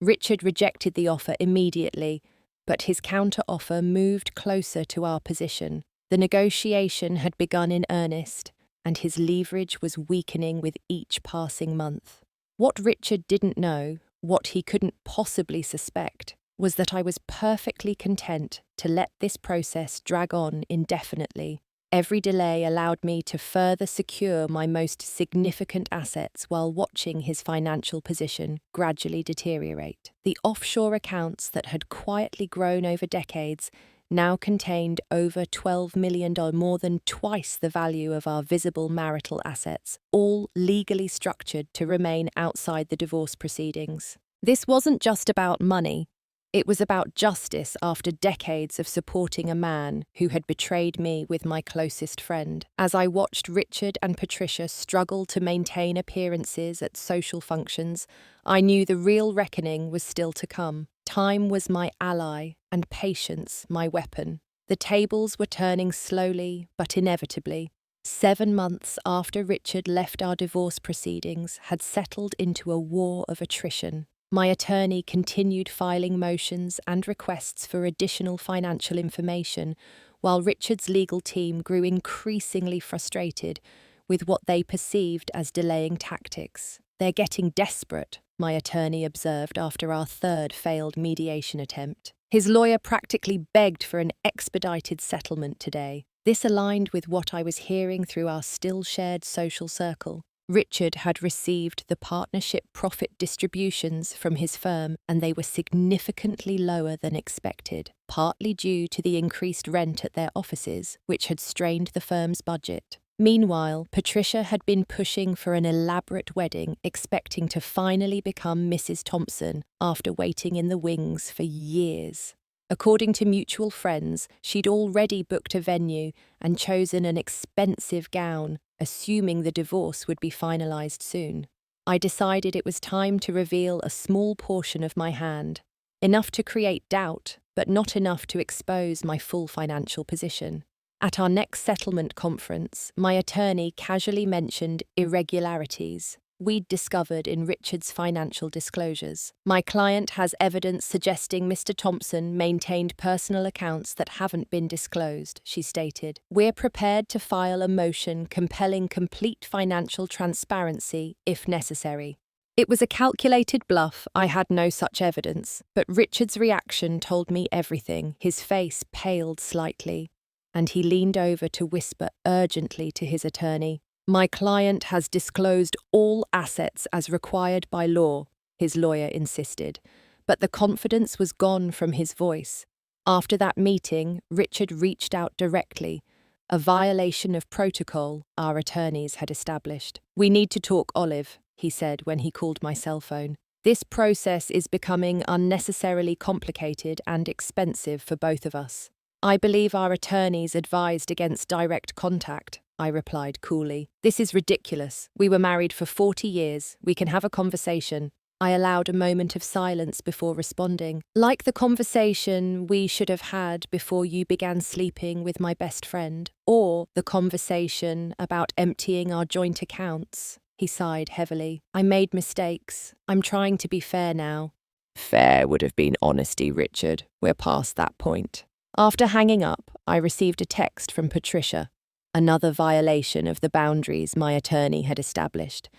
Richard rejected the offer immediately, but his counter-offer moved closer to our position. The negotiation had begun in earnest, and his leverage was weakening with each passing month. What Richard didn't know, what he couldn't possibly suspect, was that I was perfectly content to let this process drag on indefinitely. Every delay allowed me to further secure my most significant assets while watching his financial position gradually deteriorate. The offshore accounts that had quietly grown over decades now contained over $12 million, more than twice the value of our visible marital assets, all legally structured to remain outside the divorce proceedings. This wasn't just about money. It was about justice after decades of supporting a man who had betrayed me with my closest friend. As I watched Richard and Patricia struggle to maintain appearances at social functions, I knew the real reckoning was still to come. Time was my ally and patience my weapon. The tables were turning slowly but inevitably. 7 months after Richard left our divorce proceedings had settled into a war of attrition. My attorney continued filing motions and requests for additional financial information, while Richard's legal team grew increasingly frustrated with what they perceived as delaying tactics. "They're getting desperate," my attorney observed after our third failed mediation attempt. His lawyer practically begged for an expedited settlement today. This aligned with what I was hearing through our still-shared social circle. Richard had received the partnership profit distributions from his firm, and they were significantly lower than expected, partly due to the increased rent at their offices, which had strained the firm's budget. Meanwhile, Patricia had been pushing for an elaborate wedding, expecting to finally become Mrs. Thompson after waiting in the wings for years. According to mutual friends, she'd already booked a venue and chosen an expensive gown, assuming the divorce would be finalized soon. I decided it was time to reveal a small portion of my hand, enough to create doubt, but not enough to expose my full financial position. At our next settlement conference, my attorney casually mentioned irregularities. we'd discovered in Richard's financial disclosures. My client has evidence suggesting Mr. Thompson maintained personal accounts that haven't been disclosed, she stated. We're prepared to file a motion compelling complete financial transparency if necessary. It was a calculated bluff. I had no such evidence, but Richard's reaction told me everything. His face paled slightly, and he leaned over to whisper urgently to his attorney. My client has disclosed all assets as required by law, his lawyer insisted, but the confidence was gone from his voice. After that meeting, Richard reached out directly, a violation of protocol our attorneys had established. We need to talk, Olive, he said when he called my cell phone. This process is becoming unnecessarily complicated and expensive for both of us. I believe our attorneys advised against direct contact, I replied coolly. This is ridiculous. We were married for 40 years. We can have a conversation. I allowed a moment of silence before responding. Like the conversation we should have had before you began sleeping with my best friend, or the conversation about emptying our joint accounts. He sighed heavily. I made mistakes. I'm trying to be fair now. Fair would have been honesty, Richard. We're past that point. After hanging up, I received a text from Patricia, another violation of the boundaries my attorney had established.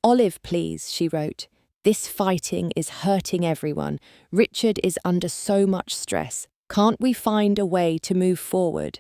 Olive, please, she wrote. This fighting is hurting everyone. Richard is under so much stress. Can't we find a way to move forward?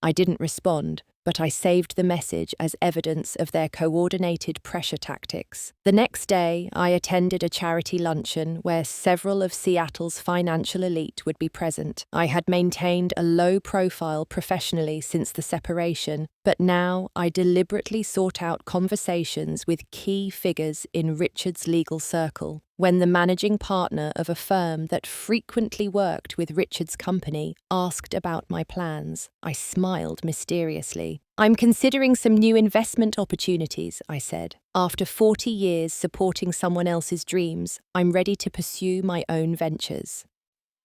I didn't respond, but I saved the message as evidence of their coordinated pressure tactics. The next day, I attended a charity luncheon where several of Seattle's financial elite would be present. I had maintained a low profile professionally since the separation, but now I deliberately sought out conversations with key figures in Richard's legal circle. When the managing partner of a firm that frequently worked with Richard's company asked about my plans, I smiled mysteriously. I'm considering some new investment opportunities, I said. After 40 years supporting someone else's dreams, I'm ready to pursue my own ventures.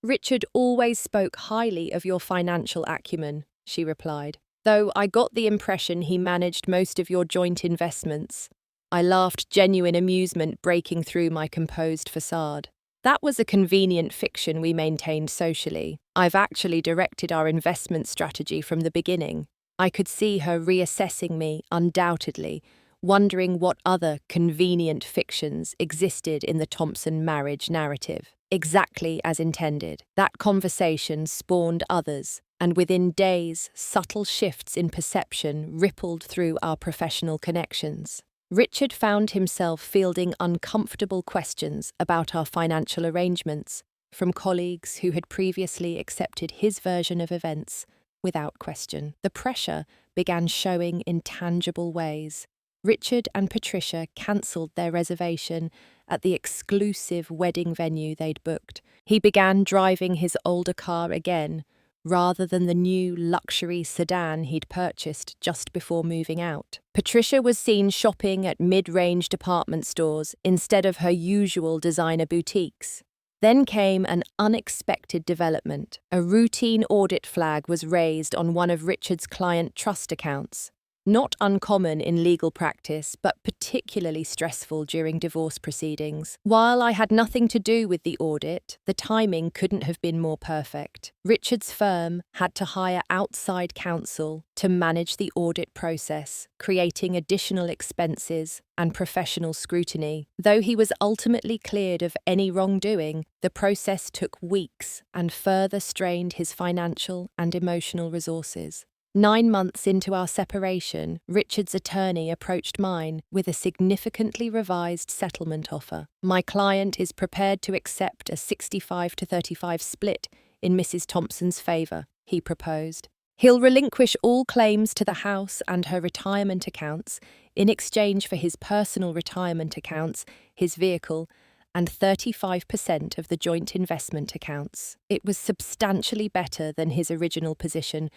Richard always spoke highly of your financial acumen, she replied, though I got the impression he managed most of your joint investments. I laughed, genuine amusement breaking through my composed facade. That was a convenient fiction we maintained socially. I've actually directed our investment strategy from the beginning. I could see her reassessing me, undoubtedly, wondering what other convenient fictions existed in the Thompson marriage narrative. Exactly as intended. That conversation spawned others, and within days, subtle shifts in perception rippled through our professional connections. Richard found himself fielding uncomfortable questions about our financial arrangements from colleagues who had previously accepted his version of events without question. The pressure began showing in tangible ways. Richard and Patricia cancelled their reservation at the exclusive wedding venue they'd booked. He began driving his older car again, rather than the new luxury sedan he'd purchased just before moving out. Patricia was seen shopping at mid-range department stores instead of her usual designer boutiques. Then came an unexpected development. A routine audit flag was raised on one of Richard's client trust accounts. Not uncommon in legal practice, but particularly stressful during divorce proceedings. While I had nothing to do with the audit, the timing couldn't have been more perfect. Richard's firm had to hire outside counsel to manage the audit process, creating additional expenses and professional scrutiny. Though he was ultimately cleared of any wrongdoing, the process took weeks and further strained his financial and emotional resources. 9 months into our separation, Richard's attorney approached mine with a significantly revised settlement offer. My client is prepared to accept a 65-35 split in Mrs. Thompson's favour, he proposed. He'll relinquish all claims to the house and her retirement accounts in exchange for his personal retirement accounts, his vehicle, and 35% of the joint investment accounts. It was substantially better than his original position,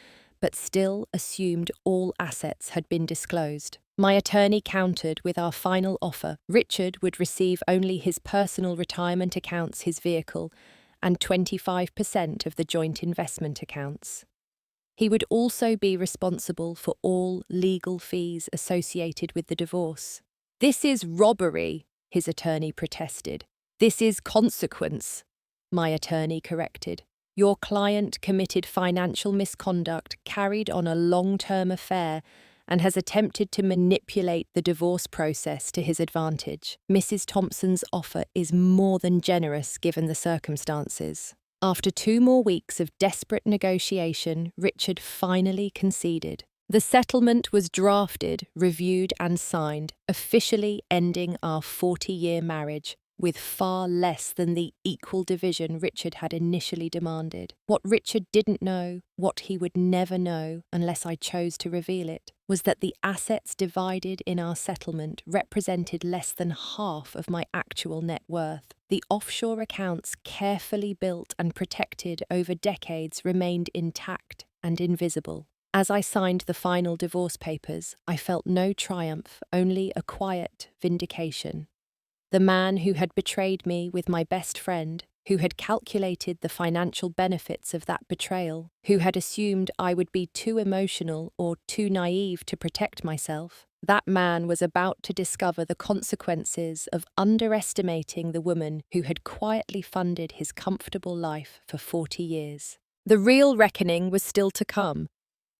but still assumed all assets had been disclosed. My attorney countered with our final offer. Richard would receive only his personal retirement accounts, his vehicle, and 25% of the joint investment accounts. He would also be responsible for all legal fees associated with the divorce. "This is robbery," his attorney protested. "This is consequence," my attorney corrected. "Your client committed financial misconduct, carried on a long-term affair, and has attempted to manipulate the divorce process to his advantage. Mrs. Thompson's offer is more than generous given the circumstances." After 2 more weeks of desperate negotiation, Richard finally conceded. The settlement was drafted, reviewed and signed, officially ending our 40-year marriage, with far less than the equal division Richard had initially demanded. What Richard didn't know, what he would never know unless I chose to reveal it, was that the assets divided in our settlement represented less than half of my actual net worth. The offshore accounts, carefully built and protected over decades, remained intact and invisible. As I signed the final divorce papers, I felt no triumph, only a quiet vindication. The man who had betrayed me with my best friend, who had calculated the financial benefits of that betrayal, who had assumed I would be too emotional or too naive to protect myself, that man was about to discover the consequences of underestimating the woman who had quietly funded his comfortable life for 40 years. The real reckoning was still to come,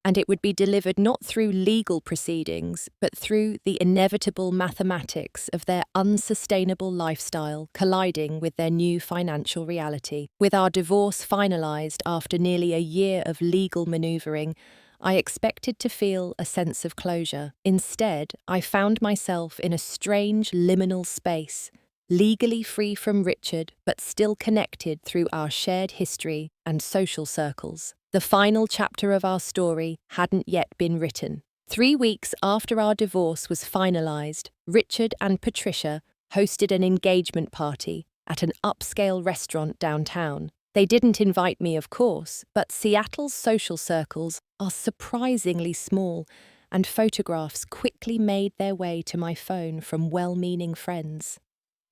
and it would be delivered not through legal proceedings, but through the inevitable mathematics of their unsustainable lifestyle colliding with their new financial reality. With our divorce finalized after nearly a year of legal maneuvering, I expected to feel a sense of closure. Instead, I found myself in a strange liminal space, legally free from Richard, but still connected through our shared history and social circles. The final chapter of our story hadn't yet been written. 3 weeks after our divorce was finalized, Richard and Patricia hosted an engagement party at an upscale restaurant downtown. They didn't invite me, of course, but Seattle's social circles are surprisingly small, and photographs quickly made their way to my phone from well-meaning friends.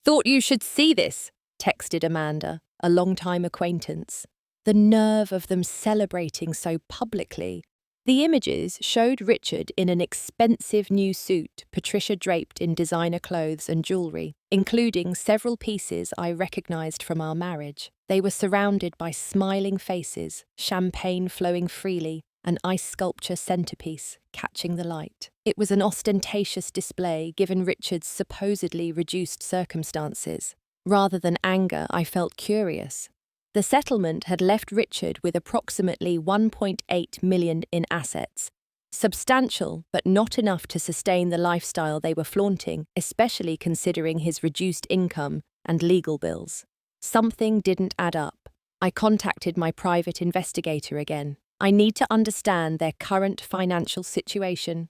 "Thought you should see this," texted Amanda, a longtime acquaintance. The nerve of them celebrating so publicly. The images showed Richard in an expensive new suit, Patricia draped in designer clothes and jewelry, including several pieces I recognized from our marriage. They were surrounded by smiling faces, champagne flowing freely, an ice sculpture centerpiece catching the light. It was an ostentatious display given Richard's supposedly reduced circumstances. Rather than anger, I felt curious. The settlement had left Richard with approximately $1.8 million in assets, substantial but not enough to sustain the lifestyle they were flaunting, especially considering his reduced income and legal bills. Something didn't add up. I contacted my private investigator again. "I need to understand their current financial situation,"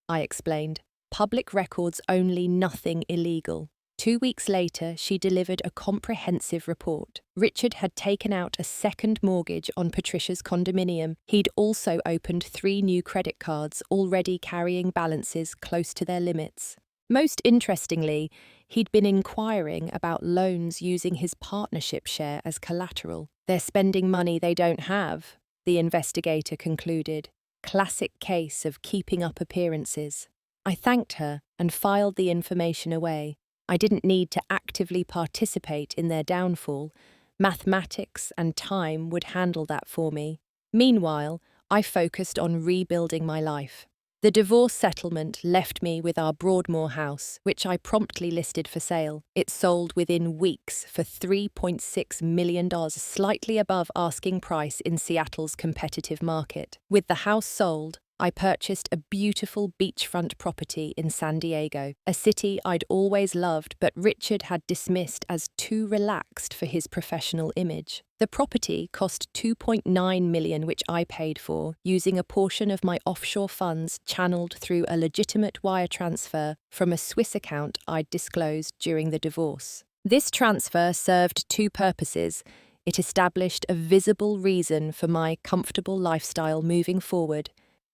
I explained. "Public records only, nothing illegal." 2 weeks later, she delivered a comprehensive report. Richard had taken out a second mortgage on Patricia's condominium. He'd also opened 3 new credit cards, already carrying balances close to their limits. Most interestingly, he'd been inquiring about loans using his partnership share as collateral. "They're spending money they don't have," the investigator concluded. Classic case of keeping up appearances. I thanked her and filed the information away. I didn't need to actively participate in their downfall. Mathematics and time would handle that for me. Meanwhile, I focused on rebuilding my life. The divorce settlement left me with our Broadmoor house, which I promptly listed for sale. It sold within weeks for $3.6 million, slightly above asking price in Seattle's competitive market. With the house sold, I purchased a beautiful beachfront property in San Diego, a city I'd always loved but Richard had dismissed as too relaxed for his professional image. The property cost $2.9 million, which I paid for, using a portion of my offshore funds channeled through a legitimate wire transfer from a Swiss account I'd disclosed during the divorce. This transfer served 2 purposes. It established a visible reason for my comfortable lifestyle moving forward,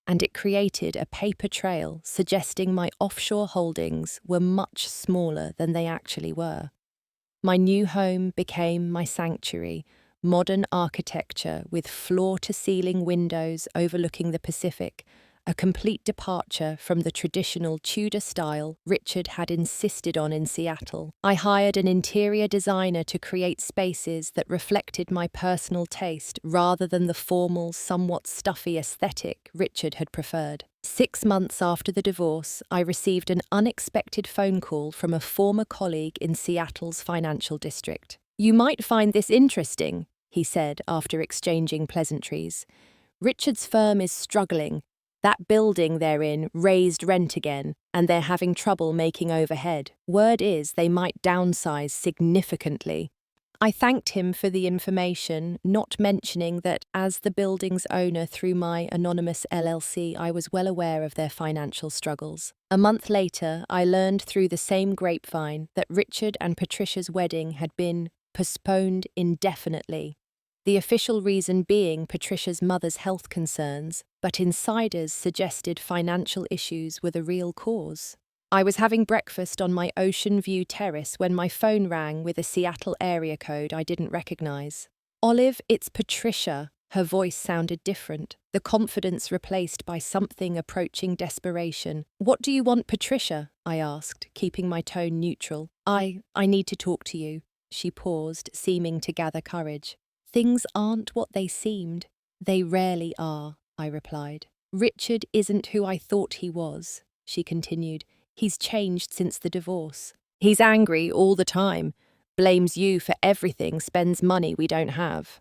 and it created a paper trail suggesting my offshore holdings were much smaller than they actually were. My new home became my sanctuary, modern architecture with floor-to-ceiling windows overlooking the Pacific, a complete departure from the traditional Tudor style Richard had insisted on in Seattle. I hired an interior designer to create spaces that reflected my personal taste rather than the formal, somewhat stuffy aesthetic Richard had preferred. 6 months after the divorce, I received an unexpected phone call from a former colleague in Seattle's financial district. "You might find this interesting," he said after exchanging pleasantries. "Richard's firm is struggling. That building they're in raised rent again, and they're having trouble making overhead. Word is they might downsize significantly." I thanked him for the information, not mentioning that as the building's owner through my anonymous LLC, I was well aware of their financial struggles. A month later, I learned through the same grapevine that Richard and Patricia's wedding had been postponed indefinitely. The official reason being Patricia's mother's health concerns, but insiders suggested financial issues were the real cause. I was having breakfast on my Ocean View terrace when my phone rang with a Seattle area code I didn't recognize. "Olive, it's Patricia." Her voice sounded different, the confidence replaced by something approaching desperation. "What do you want, Patricia?" I asked, keeping my tone neutral. I need to talk to you." She paused, seeming to gather courage. "Things aren't what they seemed." "They rarely are," I replied. "Richard isn't who I thought he was," she continued. "He's changed since the divorce. He's angry all the time, blames you for everything, spends money we don't have."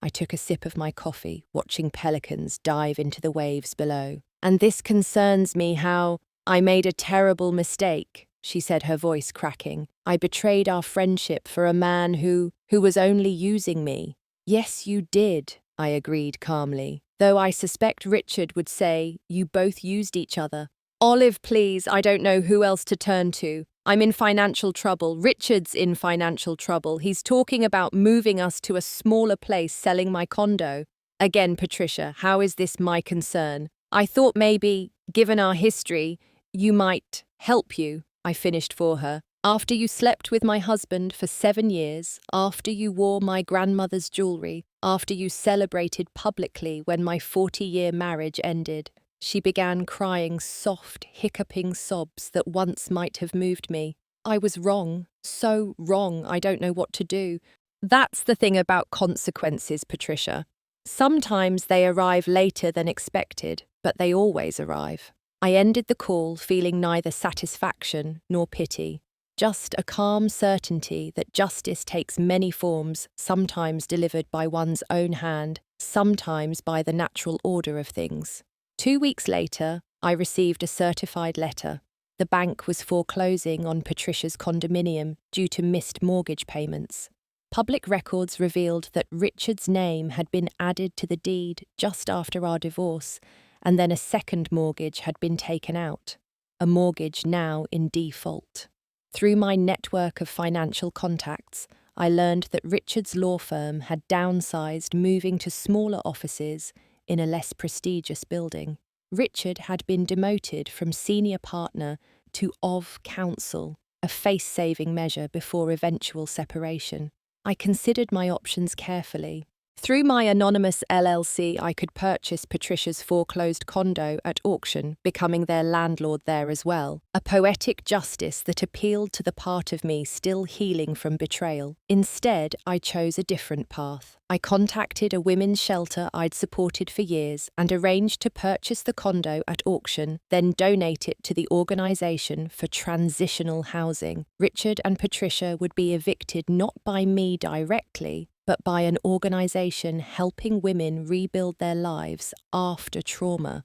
I took a sip of my coffee, watching pelicans dive into the waves below. "And this concerns me how I made a terrible mistake," she said, her voice cracking. "I betrayed our friendship for a man who was only using me." "Yes, you did," I agreed calmly, though I suspect Richard would say you both used each other. "Olive, please, I don't know who else to turn to. I'm in financial trouble. Richard's in financial trouble. He's talking about moving us to a smaller place, selling my condo." "Again, Patricia, how is this my concern? I thought maybe, given our history, you might help you," I finished for her. "After you slept with my husband for 7 years, after you wore my grandmother's jewelry, after you celebrated publicly when my 40-year marriage ended." She began crying soft, hiccuping sobs that once might have moved me. "I was wrong, so wrong, I don't know what to do." That's the thing about consequences, Patricia. Sometimes they arrive later than expected, but they always arrive. I ended the call feeling neither satisfaction nor pity, just a calm certainty that justice takes many forms, sometimes delivered by one's own hand, sometimes by the natural order of things. 2 weeks later, I received a certified letter. The bank was foreclosing on Patricia's condominium due to missed mortgage payments. Public records revealed that Richard's name had been added to the deed just after our divorce, and then a second mortgage had been taken out, a mortgage now in default. Through my network of financial contacts, I learned that Richard's law firm had downsized, moving to smaller offices in a less prestigious building. Richard had been demoted from senior partner to of counsel, a face-saving measure before eventual separation. I considered my options carefully. Through my anonymous LLC, I could purchase Patricia's foreclosed condo at auction, becoming their landlord there as well. A poetic justice that appealed to the part of me still healing from betrayal. Instead, I chose a different path. I contacted a women's shelter I'd supported for years and arranged to purchase the condo at auction, then donate it to the organisation for transitional housing. Richard and Patricia would be evicted not by me directly, but by an organisation helping women rebuild their lives after trauma,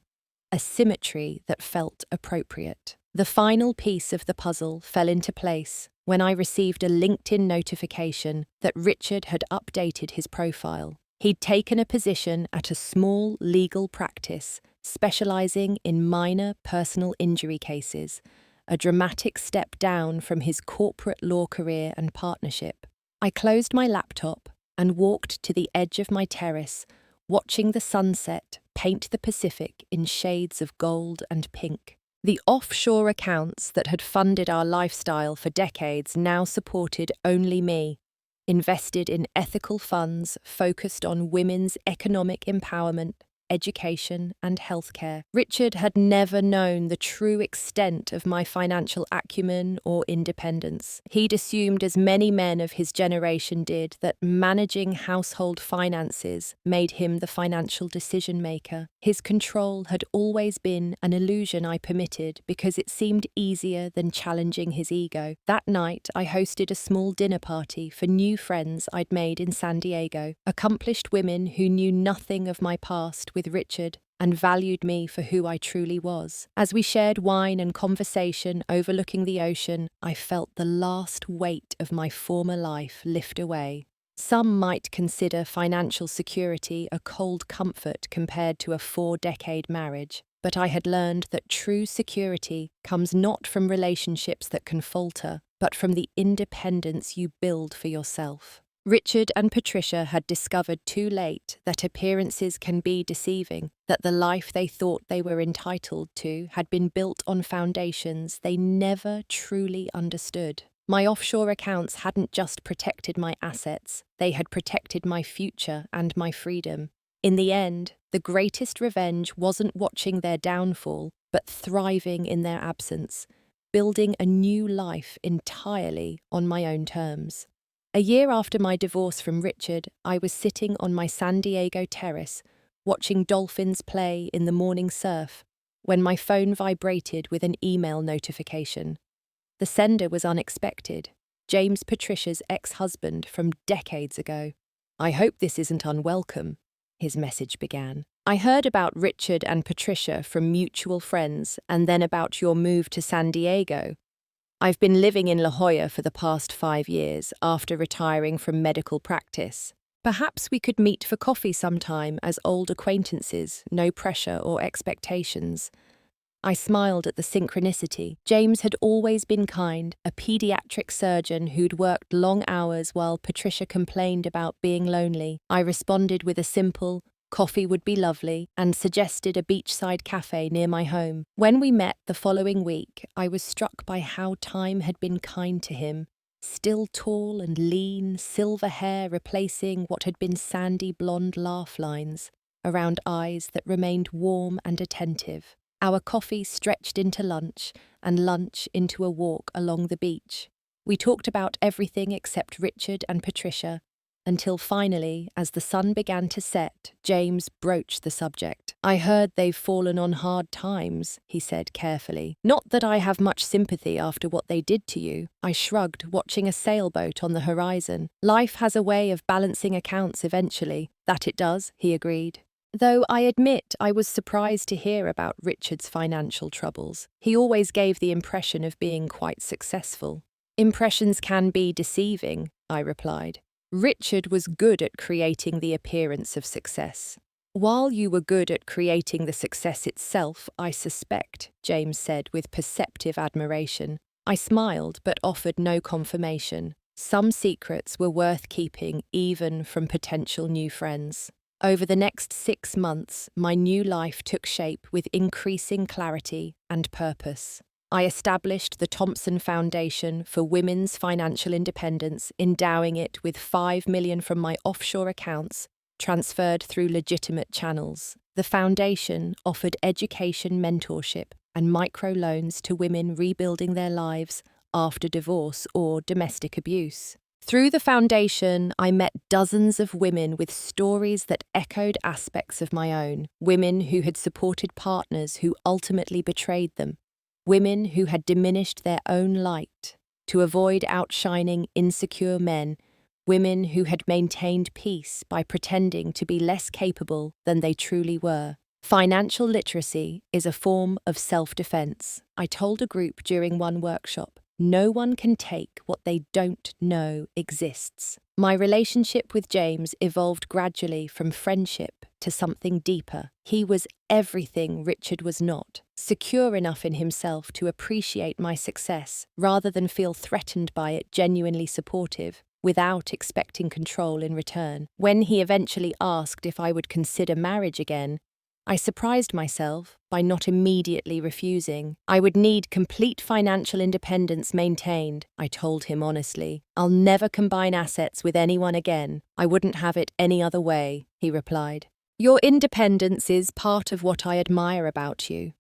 a symmetry that felt appropriate. The final piece of the puzzle fell into place when I received a LinkedIn notification that Richard had updated his profile. He'd taken a position at a small legal practice specialising in minor personal injury cases, a dramatic step down from his corporate law career and partnership. I closed my laptop and walked to the edge of my terrace, watching the sunset paint the Pacific in shades of gold and pink. The offshore accounts that had funded our lifestyle for decades now supported only me, invested in ethical funds focused on women's economic empowerment education, and healthcare. Richard had never known the true extent of my financial acumen or independence. He'd assumed, as many men of his generation did, that managing household finances made him the financial decision-maker. His control had always been an illusion I permitted because it seemed easier than challenging his ego. That night, I hosted a small dinner party for new friends I'd made in San Diego, accomplished women who knew nothing of my past with Richard and valued me for who I truly was. As we shared wine and conversation overlooking the ocean, I felt the last weight of my former life lift away. Some might consider financial security a cold comfort compared to a 4-decade marriage, but I had learned that true security comes not from relationships that can falter, but from the independence you build for yourself. Richard and Patricia had discovered too late that appearances can be deceiving, that the life they thought they were entitled to had been built on foundations they never truly understood. My offshore accounts hadn't just protected my assets, they had protected my future and my freedom. In the end, the greatest revenge wasn't watching their downfall, but thriving in their absence, building a new life entirely on my own terms. A year after my divorce from Richard, I was sitting on my San Diego terrace, watching dolphins play in the morning surf, when my phone vibrated with an email notification. The sender was unexpected, James Patricia's ex-husband from decades ago. "I hope this isn't unwelcome," his message began. "I heard about Richard and Patricia from mutual friends and then about your move to San Diego. I've been living in La Jolla for the past 5 years after retiring from medical practice. Perhaps we could meet for coffee sometime as old acquaintances, no pressure or expectations." I smiled at the synchronicity. James had always been kind, a pediatric surgeon who'd worked long hours while Patricia complained about being lonely. I responded with a simple, "Coffee would be lovely," and suggested a beachside cafe near my home. When we met the following week, I was struck by how time had been kind to him. Still tall and lean, silver hair replacing what had been sandy blonde laugh lines around eyes that remained warm and attentive. Our coffee stretched into lunch, and lunch into a walk along the beach. We talked about everything except Richard and Patricia, until finally, as the sun began to set, James broached the subject. "I heard they've fallen on hard times," he said carefully. "Not that I have much sympathy after what they did to you." I shrugged, watching a sailboat on the horizon. "Life has a way of balancing accounts eventually." "That it does," he agreed. Though I admit I was surprised to hear about Richard's financial troubles. He always gave the impression of being quite successful. "Impressions can be deceiving," I replied. "Richard was good at creating the appearance of success. While you were good at creating the success itself, I suspect," James said with perceptive admiration. I smiled but offered no confirmation. Some secrets were worth keeping even from potential new friends. Over the next 6 months, my new life took shape with increasing clarity and purpose. I established the Thompson Foundation for Women's Financial Independence, endowing it with $5 million from my offshore accounts, transferred through legitimate channels. The foundation offered education mentorship and microloans to women rebuilding their lives after divorce or domestic abuse. Through the foundation, I met dozens of women with stories that echoed aspects of my own, women who had supported partners who ultimately betrayed them, women who had diminished their own light to avoid outshining insecure men, women who had maintained peace by pretending to be less capable than they truly were. Financial literacy is a form of self-defense. I told a group during one workshop, no one can take what they don't know exists. My relationship with James evolved gradually from friendship to something deeper. He was everything Richard was not, secure enough in himself to appreciate my success rather than feel threatened by it, genuinely supportive, without expecting control in return. When he eventually asked if I would consider marriage again, I surprised myself by not immediately refusing. I would need complete financial independence maintained, I told him honestly. I'll never combine assets with anyone again. I wouldn't have it any other way, he replied. Your independence is part of what I admire about you.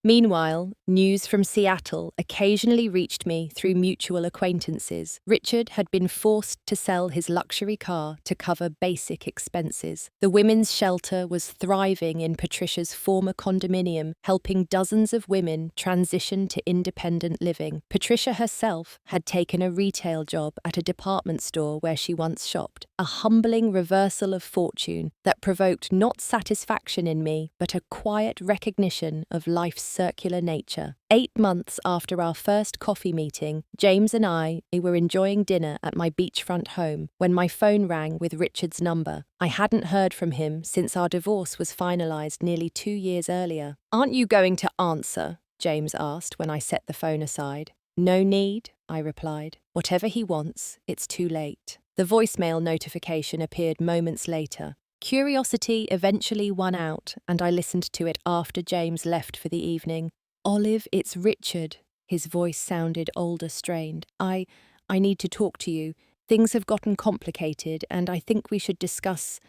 Meanwhile, news from Seattle occasionally reached me through mutual acquaintances. Richard had been forced to sell his luxury car to cover basic expenses. The women's shelter was thriving in Patricia's former condominium, helping dozens of women transition to independent living. Patricia herself had taken a retail job at a department store where she once shopped, a humbling reversal of fortune that provoked not satisfaction in me, but a quiet recognition of life's circular nature. 8 months after our first coffee meeting, James and I were enjoying dinner at my beachfront home when my phone rang with Richard's number. I hadn't heard from him since our divorce was finalized nearly 2 years earlier. "Aren't you going to answer?" James asked when I set the phone aside. "No need," I replied. "Whatever he wants, it's too late." The voicemail notification appeared moments later. Curiosity eventually won out, and I listened to it after James left for the evening. "Olive, it's Richard." His voice sounded older, strained. I need to talk to you. Things have gotten complicated, and I think we should discuss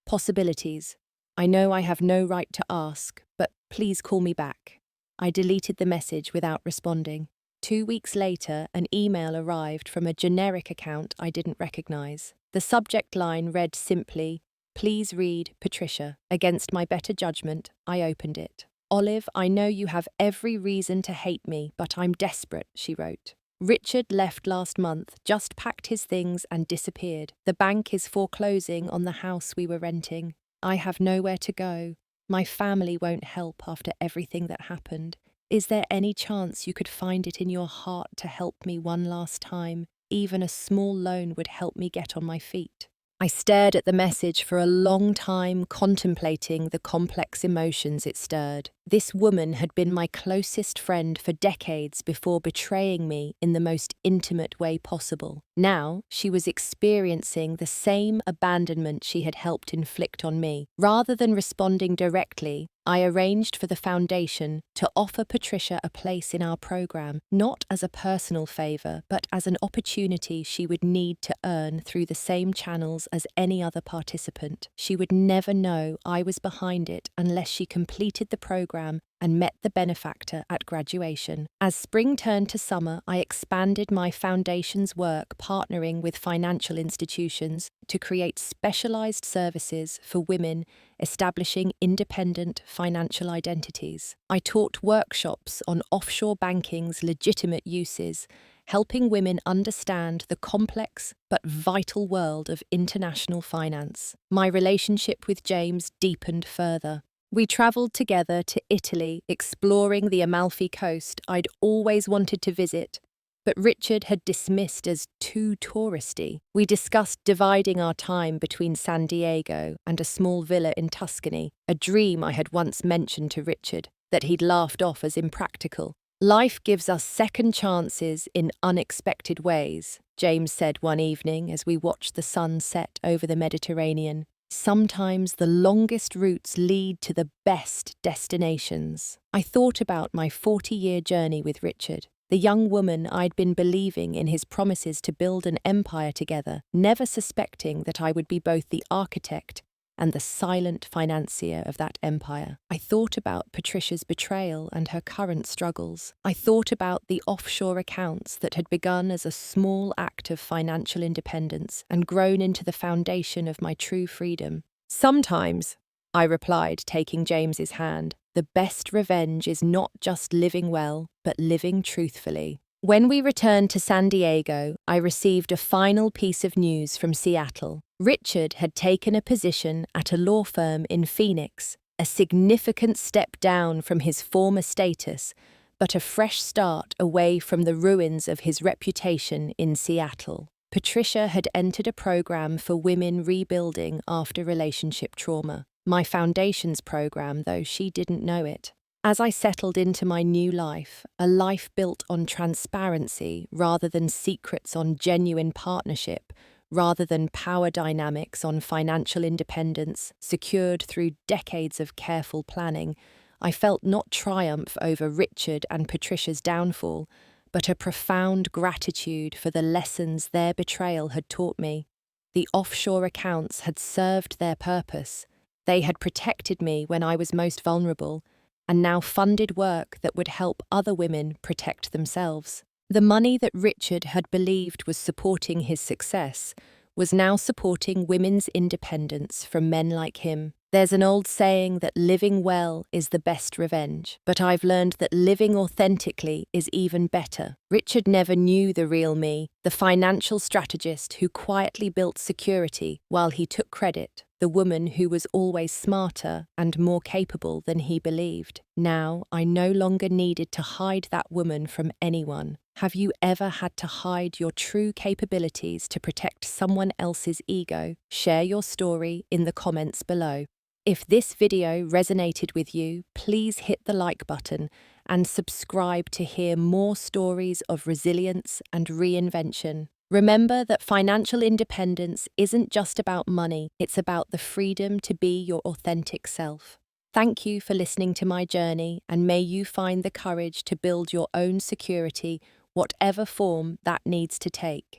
possibilities. I know I have no right to ask, but please call me back." I deleted the message without responding. 2 weeks later, an email arrived from a generic account I didn't recognize. The subject line read simply, "Please read, Patricia." Against my better judgment, I opened it. "Olive, I know you have every reason to hate me, but I'm desperate," she wrote. "Richard left last month, just packed his things and disappeared. The bank is foreclosing on the house we were renting. I have nowhere to go. My family won't help after everything that happened. Is there any chance you could find it in your heart to help me one last time? Even a small loan would help me get on my feet." I stared at the message for a long time, contemplating the complex emotions it stirred. This woman had been my closest friend for decades before betraying me in the most intimate way possible. Now, she was experiencing the same abandonment she had helped inflict on me. Rather than responding directly, I arranged for the foundation to offer Patricia a place in our program, not as a personal favor, but as an opportunity she would need to earn through the same channels as any other participant. She would never know I was behind it unless she completed the program and met the benefactor at graduation. As spring turned to summer, I expanded my foundation's work, partnering with financial institutions to create specialized services for women establishing independent financial identities. I taught workshops on offshore banking's legitimate uses, helping women understand the complex but vital world of international finance. My relationship with James deepened further. We travelled together to Italy, exploring the Amalfi Coast I'd always wanted to visit, but Richard had dismissed as too touristy. We discussed dividing our time between San Diego and a small villa in Tuscany, a dream I had once mentioned to Richard, that he'd laughed off as impractical. "Life gives us second chances in unexpected ways," James said one evening as we watched the sun set over the Mediterranean. "Sometimes the longest routes lead to the best destinations." I thought about my 40-year journey with Richard, the young woman I'd been believing in his promises to build an empire together, never suspecting that I would be both the architect and the silent financier of that empire. I thought about Patricia's betrayal and her current struggles. I thought about the offshore accounts that had begun as a small act of financial independence and grown into the foundation of my true freedom. "Sometimes," I replied, taking James's hand, "the best revenge is not just living well, but living truthfully." When we returned to San Diego, I received a final piece of news from Seattle. Richard had taken a position at a law firm in Phoenix, a significant step down from his former status, but a fresh start away from the ruins of his reputation in Seattle. Patricia had entered a program for women rebuilding after relationship trauma. My foundation's program, though she didn't know it. As I settled into my new life, a life built on transparency rather than secrets, on genuine partnership rather than power dynamics, on financial independence secured through decades of careful planning, I felt not triumph over Richard and Patricia's downfall, but a profound gratitude for the lessons their betrayal had taught me. The offshore accounts had served their purpose. They had protected me when I was most vulnerable, and now funded work that would help other women protect themselves. The money that Richard had believed was supporting his success was now supporting women's independence from men like him. There's an old saying that living well is the best revenge, but I've learned that living authentically is even better. Richard never knew the real me, the financial strategist who quietly built security while he took credit, the woman who was always smarter and more capable than he believed. Now, I no longer needed to hide that woman from anyone. Have you ever had to hide your true capabilities to protect someone else's ego? Share your story in the comments below. If this video resonated with you, please hit the like button and subscribe to hear more stories of resilience and reinvention. Remember that financial independence isn't just about money, it's about the freedom to be your authentic self. Thank you for listening to my journey, and may you find the courage to build your own security, whatever form that needs to take.